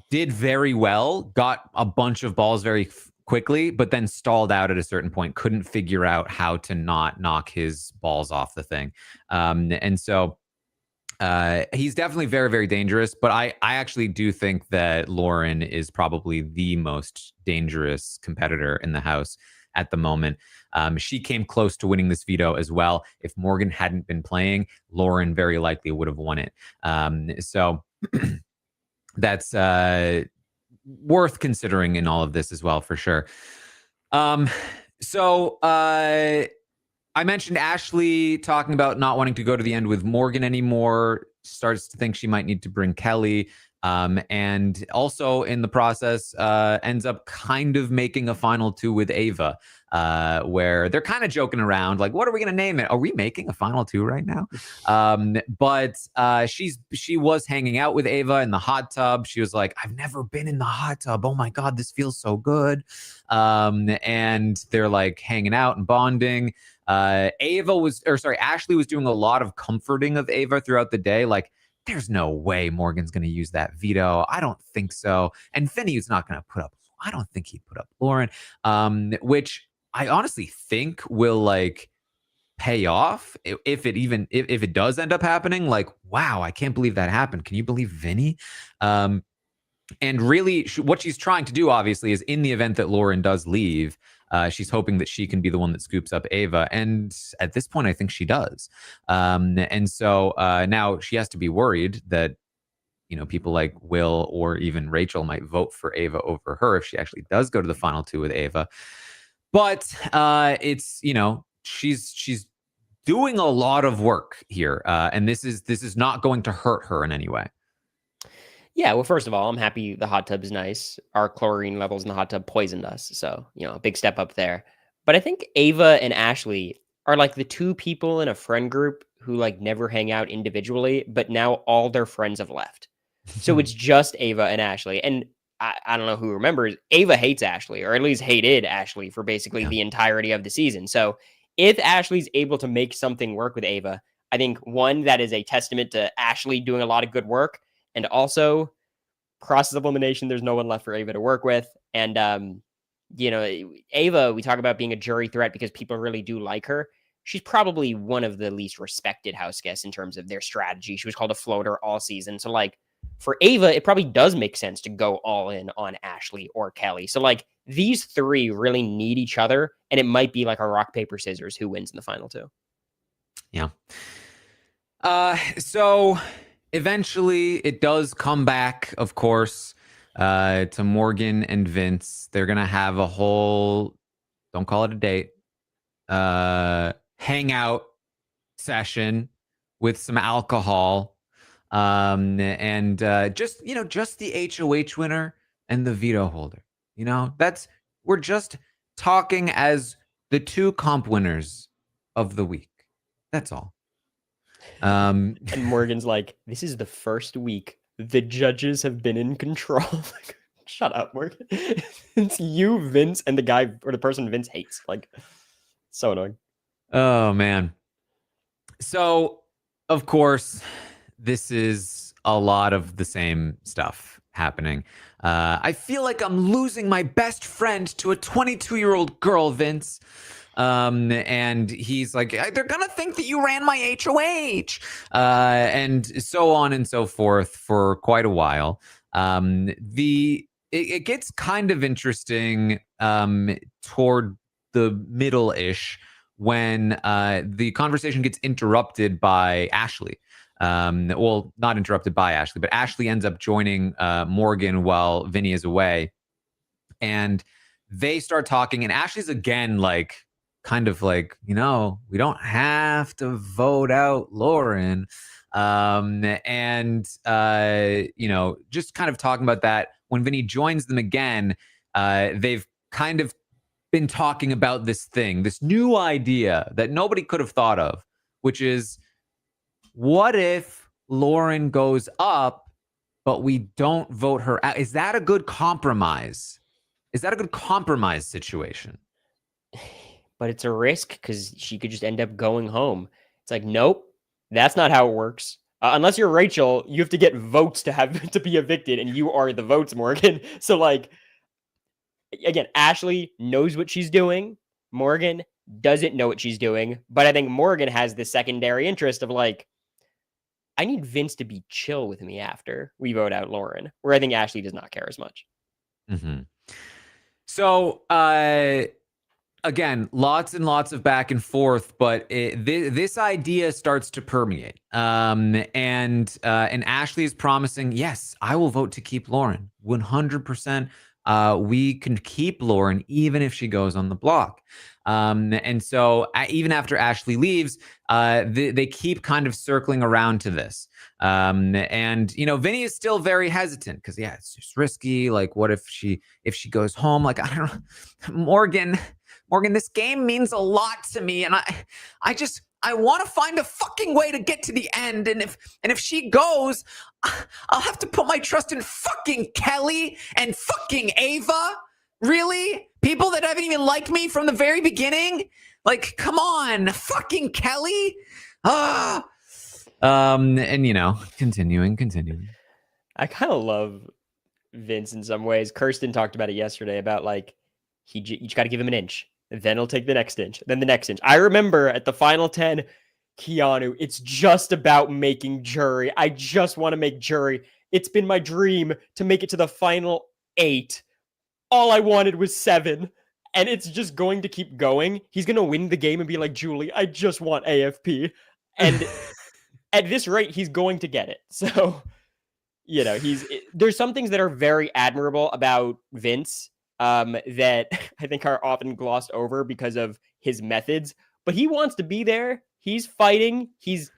did very well, got a bunch of balls very quickly, but then stalled out at a certain point, couldn't figure out how to not knock his balls off the thing. And so he's definitely very, very dangerous, but I actually do think that Lauren is probably the most dangerous competitor in the house at the moment. She came close to winning this veto as well. If Morgan hadn't been playing, Lauren very likely would have won it. So that's worth considering in all of this as well, for sure. So I mentioned Ashley talking about not wanting to go to the end with Morgan anymore, starts to think she might need to bring Kelly, and also in the process ends up kind of making a final two with Ava, where they're kind of joking around, like, what are we going to name it? Are we making a final two right now? But she was hanging out with Ava in the hot tub. She was like, I've never been in the hot tub. Oh my God, this feels so good. And they're like hanging out and bonding. Ashley was doing a lot of comforting of Ava throughout the day. Like, there's no way Morgan's going to use that veto. I don't think so. And Vinny's not going to put up, I don't think he'd put up Lauren, which I honestly think will like pay off if it does end up happening. Like, wow, I can't believe that happened. Can you believe Vinny? And really, what she's trying to do, obviously, is in the event that Lauren does leave, she's hoping that she can be the one that scoops up Ava. And at this point, I think she does. And so now she has to be worried that, people like Will or even Rachel might vote for Ava over her if she actually does go to the final two with Ava. But it's, she's doing a lot of work here. And this is not going to hurt her in any way. Yeah, well, first of all, I'm happy the hot tub is nice. Our chlorine levels in the hot tub poisoned us. So, a big step up there. But I think Ava and Ashley are like the two people in a friend group who like never hang out individually, but now all their friends have left. So it's just Ava and Ashley. And I don't know who remembers, Ava hates Ashley, or at least hated Ashley for basically the entirety of the season. So if Ashley's able to make something work with Ava, I think one, that is a testament to Ashley doing a lot of good work. And also, process of elimination, there's no one left for Ava to work with. And, Ava, we talk about being a jury threat because people really do like her. She's probably one of the least respected house guests in terms of their strategy. She was called a floater all season. So, like, for Ava, it probably does make sense to go all in on Ashley or Kelly. So, like, these three really need each other. And it might be like a rock, paper, scissors who wins in the final two. Yeah. So eventually it does come back, of course, to Morgan and Vince. They're going to have a whole, don't call it a date, hangout session with some alcohol. And just the HOH winner and the veto holder. We're just talking as the two comp winners of the week. That's all. And Morgan's like, this is the first week the judges have been in control. Shut up, Morgan. It's you, Vince, and the guy or the person Vince hates. Like, so annoying. Oh, man. So, of course, this is a lot of the same stuff happening. I feel like I'm losing my best friend to a 22-year-old girl, Vince. And he's like, they're gonna think that you ran my HOH, and so on and so forth for quite a while. It gets kind of interesting toward the middle-ish when the conversation gets interrupted by Ashley. Well, not interrupted by Ashley, but Ashley ends up joining Morgan while Vinny is away. And they start talking, and Ashley's again like, kind of like, we don't have to vote out Lauren. Just kind of talking about that. When Vinny joins them again, they've kind of been talking about this new idea that nobody could have thought of, which is, what if Lauren goes up, but we don't vote her out? Is that a good compromise? Is that a good compromise situation? But it's a risk because she could just end up going home. It's like, nope, that's not how it works. Unless you're Rachel, you have to get votes to be evicted, and you are the votes, Morgan. So like, again, Ashley knows what she's doing. Morgan doesn't know what she's doing. But I think Morgan has the secondary interest of like, I need Vince to be chill with me after we vote out Lauren, where I think Ashley does not care as much. Mm-hmm. So, again, lots and lots of back and forth, but this idea starts to permeate. And Ashley is promising, yes, I will vote to keep Lauren 100%. We can keep Lauren even if she goes on the block. And so even after Ashley leaves, they keep kind of circling around to this. Vinny is still very hesitant because, it's just risky. Like, what if she goes home? Like, I don't know, Morgan, this game means a lot to me. And I want to find a fucking way to get to the end. And if she goes, I'll have to put my trust in fucking Kelly and fucking Ava. Really? People that haven't even liked me from the very beginning? Like, come on, fucking Kelly. Continuing. I kind of love Vince in some ways. Kirsten talked about it yesterday about like, you just got to give him an inch. Then he'll take the next inch, then the next inch. I remember at the final 10, Keanu, it's just about making jury. I just want to make jury. It's been my dream to make it to the final 8. All I wanted was 7. And it's just going to keep going. He's going to win the game and be like, Julie, I just want AFP. And at this rate, he's going to get it. So, there's some things that are very admirable about Vince that I think are often glossed over because of his methods. But he wants to be there. He's fighting. Is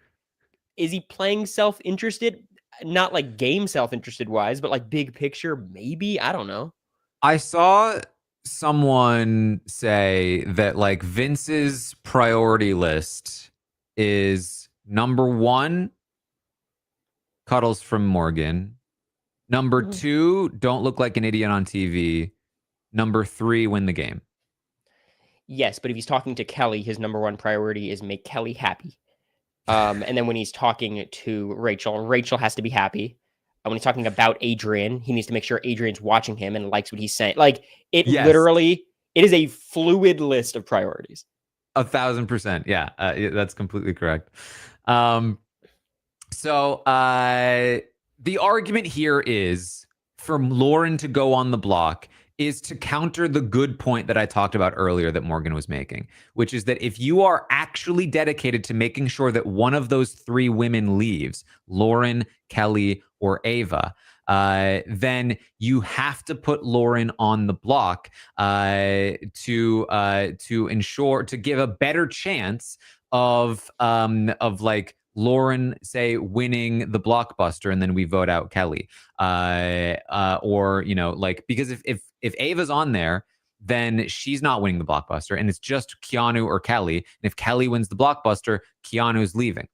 he playing self-interested? Not like game self-interested wise, but like big picture, maybe. I don't know. I saw someone say that like Vince's priority list is number 1, cuddles from Morgan. Number 2, don't look like an idiot on TV. Number 3, win the game. Yes, but if he's talking to Kelly, his number 1 priority is make Kelly happy. And then when he's talking to Rachel has to be happy. And when he's talking about Adrian, he needs to make sure Adrian's watching him and likes what he's saying. Like, literally, it is a fluid list of priorities. 1,000%. Yeah, that's completely correct. So the argument here is for Lauren to go on the block is to counter the good point that I talked about earlier that Morgan was making, which is that if you are actually dedicated to making sure that one of those 3 women leaves, Lauren, Kelly, or Ava, then you have to put Lauren on the block to ensure, to give a better chance of like Lauren, say, winning the Blockbuster, and then we vote out Kelly, because if Ava's on there, then she's not winning the Blockbuster, and it's just Keanu or Kelly. And if Kelly wins the Blockbuster, Keanu's leaving.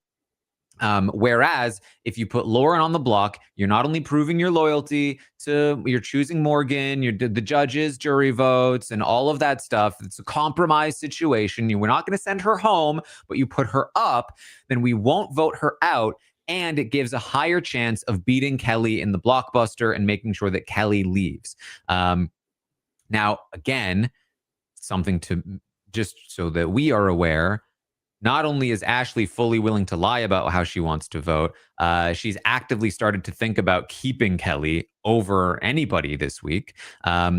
Whereas if you put Lauren on the block, you're not only proving your loyalty you're choosing Morgan, the judges, jury votes, and all of that stuff. It's a compromise situation. We're not going to send her home, but you put her up, then we won't vote her out. And it gives a higher chance of beating Kelly in the Blockbuster and making sure that Kelly leaves. Now, again, something to just so that we are aware, not only is Ashley fully willing to lie about how she wants to vote, she's actively started to think about keeping Kelly over anybody this week. Will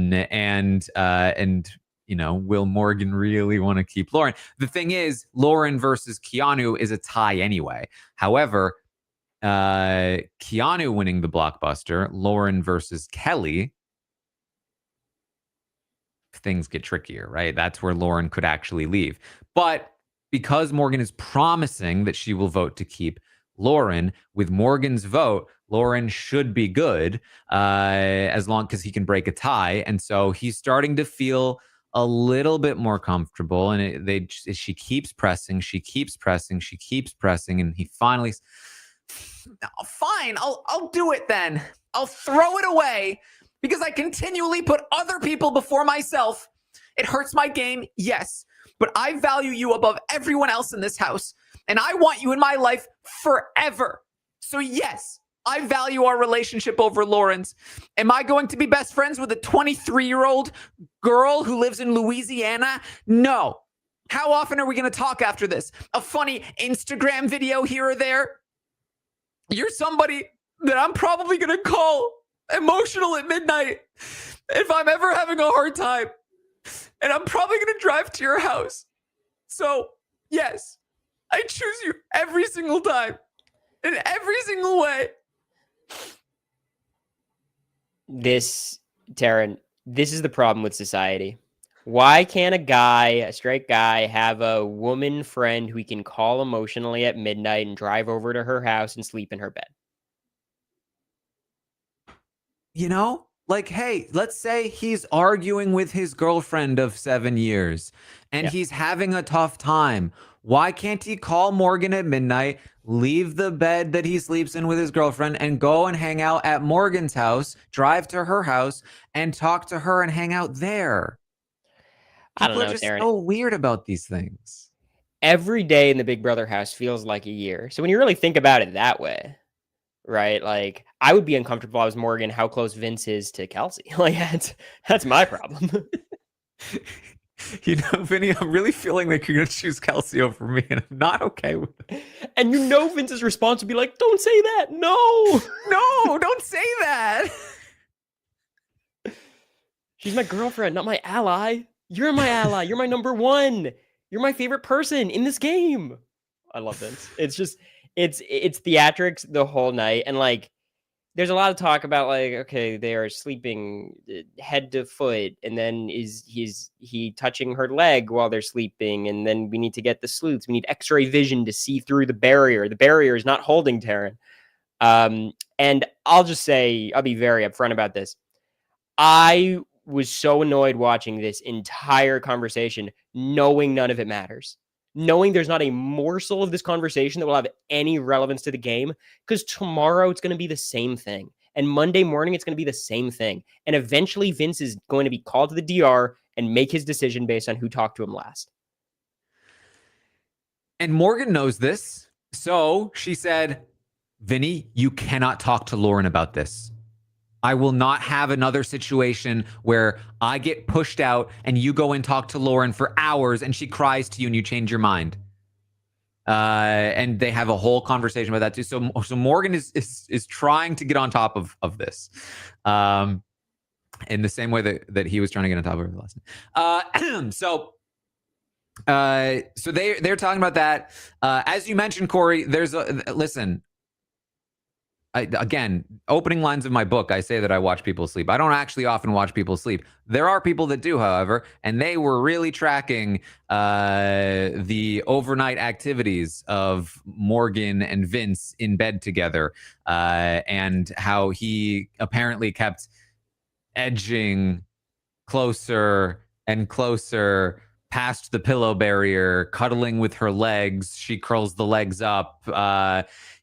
Morgan really want to keep Lauren? The thing is, Lauren versus Keanu is a tie anyway. However, Keanu winning the Blockbuster, Lauren versus Kelly, things get trickier, right? That's where Lauren could actually leave. But because Morgan is promising that she will vote to keep Lauren, with Morgan's vote, Lauren should be good as long because he can break a tie. And so he's starting to feel a little bit more comfortable. And she keeps pressing, she keeps pressing, she keeps pressing. And he finally, fine, I'll do it then. I'll throw it away because I continually put other people before myself. It hurts my game, yes, but I value you above everyone else in this house, and I want you in my life forever. So yes, I value our relationship over Lauren's. Am I going to be best friends with a 23-year-old girl who lives in Louisiana? No. How often are we going to talk after this? A funny Instagram video here or there? You're somebody that I'm probably going to call emotional at midnight if I'm ever having a hard time. And I'm probably going to drive to your house. So, yes, I choose you every single time, in every single way. Taran, this is the problem with society. Why can't a straight guy, have a woman friend who he can call emotionally at midnight and drive over to her house and sleep in her bed? You know, like, hey, let's say he's arguing with his girlfriend of 7 years and he's having a tough time. Why can't he call Morgan at midnight, leave the bed that he sleeps in with his girlfriend, and go and hang out at Morgan's house, drive to her house, and talk to her and hang out there? People are just so weird about these things. Every day in the Big Brother house feels like a year. So when you really think about it that way, right? Like, I would be uncomfortable if I was Morgan, how close Vince is to Kelsey. Like, that's my problem. You know, Vinny, I'm really feeling like you're going to choose Kelsey over me, and I'm not okay with it. And you know Vince's response would be like, don't say that. No. No, don't say that. She's my girlfriend, not my ally. You're my ally. You're my number one. You're my favorite person in this game. I love Vince. It's just, it's theatrics the whole night. And like, there's a lot of talk about like, okay, they are sleeping head to foot, and then is he touching her leg while they're sleeping, and then we need to get the sleuths. We need X-ray vision to see through the barrier. The barrier is not holding Taran. And I'll just say, I'll be very upfront about this. I was so annoyed watching this entire conversation, knowing none of it matters. Knowing there's not a morsel of this conversation that will have any relevance to the game, because tomorrow it's going to be the same thing. And Monday morning, it's going to be the same thing. And eventually Vince is going to be called to the DR and make his decision based on who talked to him last. And Morgan knows this. So she said, Vinny, you cannot talk to Lauren about this. I will not have another situation where I get pushed out and you go and talk to Lauren for hours and she cries to you and you change your mind. And they have a whole conversation about that too. So Morgan is trying to get on top of this, in the same way that he was trying to get on top of it last night. So they're talking about that. As you mentioned, Cory, listen. Again, opening lines of my book, I say that I watch people sleep. I don't actually often watch people sleep. There are people that do, however, and they were really tracking the overnight activities of Morgan and Vince in bed together, and how he apparently kept edging closer and closer past the pillow barrier, cuddling with her legs. She curls the legs up.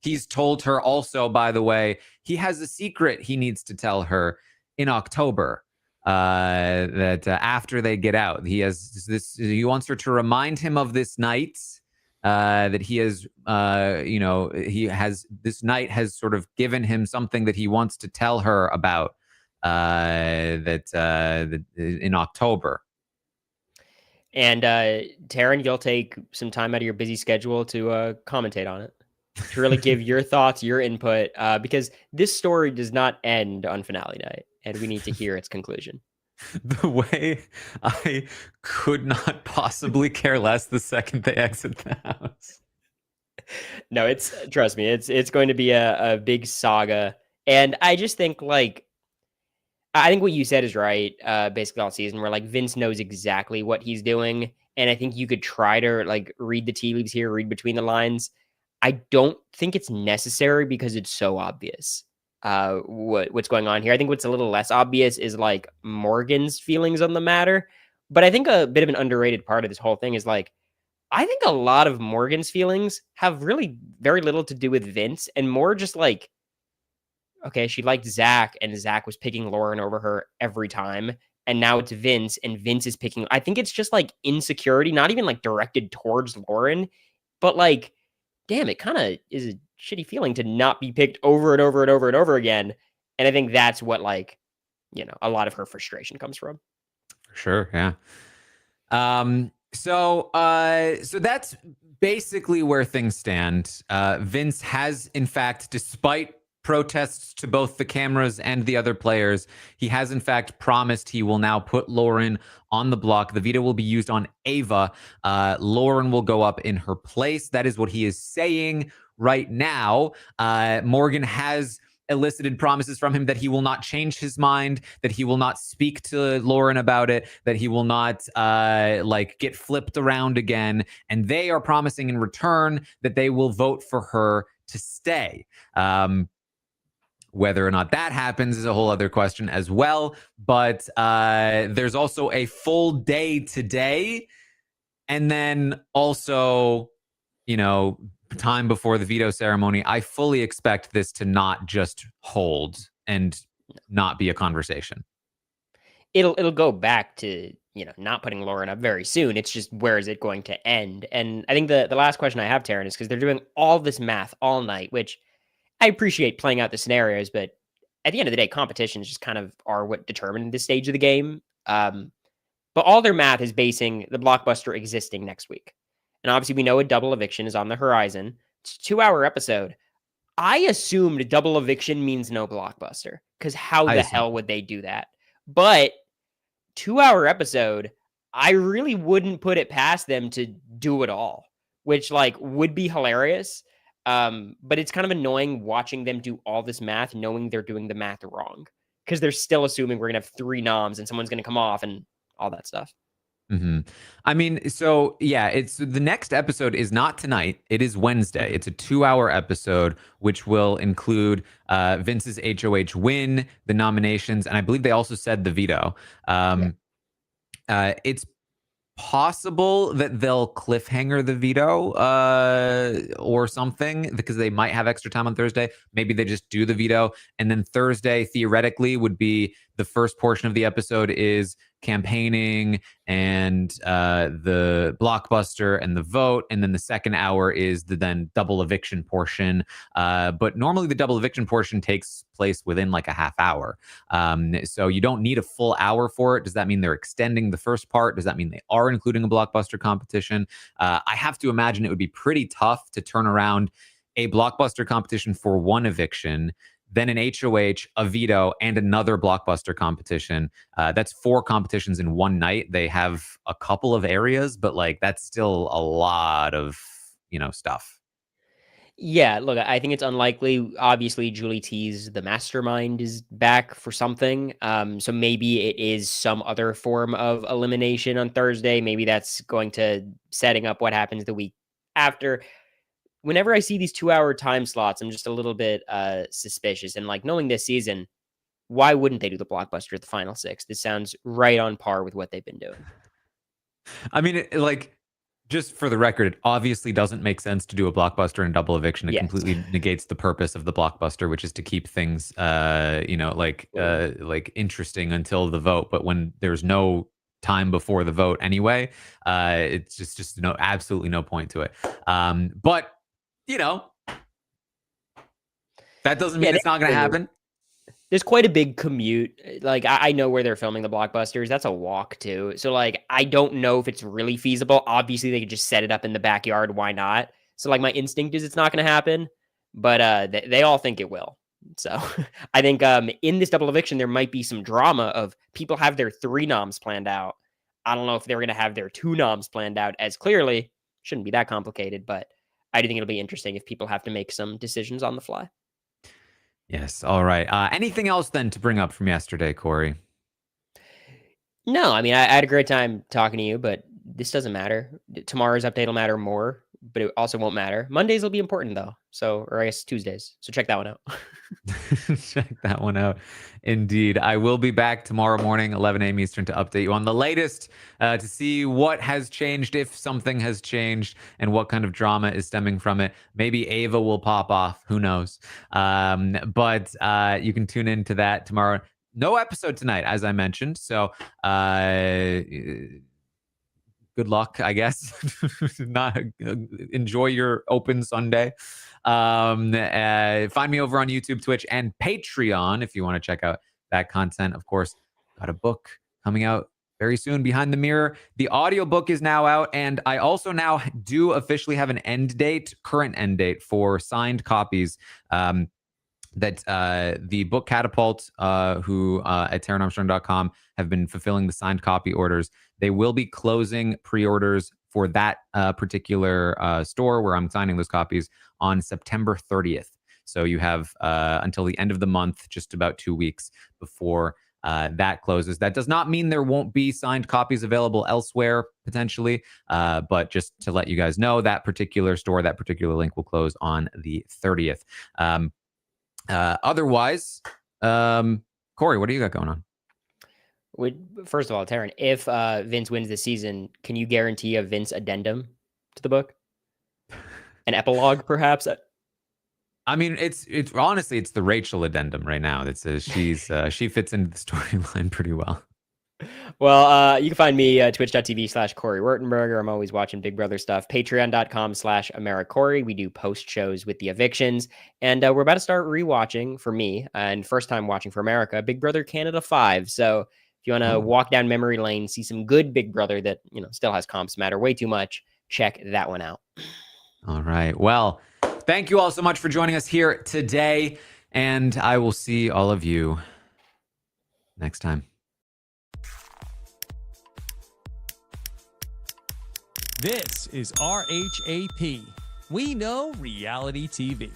He's told her also, by the way, he has a secret he needs to tell her in October, that after they get out, he wants her to remind him of this night, that he has, this night has sort of given him something that he wants to tell her about, that in October. And Taran, you'll take some time out of your busy schedule to commentate on it, to really give your thoughts, your input, because this story does not end on finale night, and we need to hear its conclusion. The way I could not possibly care less the second they exit the house. No, it's trust me, it's going to be a big saga. And I just think like I think what you said is right, basically all season, where like Vince knows exactly what he's doing. And I think you could try to like read the tea leaves here, read between the lines. I don't think it's necessary because it's so obvious what's going on here. I think what's a little less obvious is like Morgan's feelings on the matter. But I think a bit of an underrated part of this whole thing is like I think a lot of Morgan's feelings have really very little to do with Vince and more just like okay, she liked Zach, and Zach was picking Lauren over her every time. And now it's Vince, and Vince is picking. I think it's just like insecurity, not even like directed towards Lauren, but like, damn, it kind of is a shitty feeling to not be picked over and over and over and over again. And I think that's what like, a lot of her frustration comes from. For sure, yeah. So that's basically where things stand. Vince has, in fact, despite protests to both the cameras and the other players, he has in fact promised he will now put Lauren on the block. The veto will be used on Ava. Lauren will go up in her place. That is what he is saying right now. Morgan has elicited promises from him that he will not change his mind, that he will not speak to Lauren about it, that he will not get flipped around again. And they are promising in return that they will vote for her to stay. Whether or not that happens is a whole other question as well. But there's also a full day today. And then also, time before the veto ceremony. I fully expect this to not just hold and not be a conversation. It'll go back to, not putting Lauren up very soon. It's just where is it going to end? And I think the last question I have, Taran, is because they're doing all this math all night, which I appreciate playing out the scenarios, but at the end of the day, competitions just kind of are what determine this stage of the game. But all their math is basing the Blockbuster existing next week. And obviously, we know a double eviction is on the horizon. It's a 2-hour episode. I assumed double eviction means no Blockbuster, because how the hell would they do that? But 2-hour episode, I really wouldn't put it past them to do it all, which would be hilarious. But it's kind of annoying watching them do all this math, knowing they're doing the math wrong, because they're still assuming we're going to have 3 noms and someone's going to come off and all that stuff. Mm-hmm. I mean, so yeah, it's the next episode is not tonight. It is Wednesday. It's a 2-hour episode, which will include Vince's HOH win, the nominations, and I believe they also said the veto. It's possible that they'll cliffhanger the veto or something, because they might have extra time on Thursday. Maybe they just do the veto, and then Thursday theoretically would be the first portion of the episode is campaigning and the Blockbuster and the vote, and then the second hour is the then double eviction portion. But normally the double eviction portion takes place within like a half hour. So you don't need a full hour for it. Does that mean they're extending the first part? Does that mean they are including a Blockbuster competition? I have to imagine it would be pretty tough to turn around a Blockbuster competition for one eviction, then an HOH, a veto, and another Blockbuster competition. That's 4 competitions in one night. They have a couple of areas, but that's still a lot of, stuff. Yeah, look, I think it's unlikely. Obviously, Julie T's the mastermind is back for something. So maybe it is some other form of elimination on Thursday. Maybe that's going to setting up what happens the week after. Whenever I see these 2-hour time slots, I'm just a little bit suspicious. And knowing this season, why wouldn't they do the Blockbuster at the final 6? This sounds right on par with what they've been doing. I mean, just for the record, it obviously doesn't make sense to do a Blockbuster and double eviction. It completely negates the purpose of the Blockbuster, which is to keep things, interesting until the vote. But when there's no time before the vote anyway, it's just absolutely no point to it. But that doesn't mean it's not going to happen. There's quite a big commute. I know where they're filming the Blockbusters. That's a walk too. So I don't know if it's really feasible. Obviously, they could just set it up in the backyard. Why not? So my instinct is it's not going to happen, but they all think it will. So I think in this double eviction, there might be some drama of people have their 3 noms planned out. I don't know if they're going to have their 2 noms planned out as clearly. Shouldn't be that complicated, but I do think it'll be interesting if people have to make some decisions on the fly. Yes. All right. Anything else then to bring up from yesterday, Cory? No, I mean, I had a great time talking to you, but this doesn't matter. Tomorrow's update will matter more, but it also won't matter. Mondays will be important though. So, or I guess Tuesdays. So check that one out. Check that one out. Indeed. I will be back tomorrow morning, 11 a.m. Eastern, to update you on the latest, to see what has changed, if something has changed, and what kind of drama is stemming from it. Maybe Ava will pop off. Who knows? But you can tune into that tomorrow. No episode tonight, as I mentioned. So good luck, I guess. Not enjoy your open Sunday. Find me over on YouTube, Twitch, and Patreon if you want to check out that content. Of course, got a book coming out very soon, Behind the Mirror. The audiobook is now out, and I also now do officially have an current end date for signed copies. That the Book Catapult, who at TaranArmstrong.com have been fulfilling the signed copy orders. They will be closing pre-orders for that particular store where I'm signing those copies on September 30th. So you have until the end of the month, just about 2 weeks before that closes. That does not mean there won't be signed copies available elsewhere, potentially. But just to let you guys know, that particular store, that particular link will close on the 30th. Otherwise, Cory, what do you got going on? First of all, Taran, if Vince wins this season, can you guarantee a Vince addendum to the book? An epilogue, perhaps? I mean, it's honestly, it's the Rachel addendum right now that says she fits into the storyline pretty well. Well, you can find me twitch.tv/Cory Wurtenberger. I'm always watching Big Brother stuff. Patreon.com/AmeriCory. We do post shows with the evictions. And we're about to start rewatching, for me, and first time watching for America, Big Brother Canada 5. So if you want to walk down memory lane, see some good Big Brother that, still has comps matter way too much, check that one out. All right. Well, thank you all so much for joining us here today. And I will see all of you next time. This is RHAP. We know reality TV.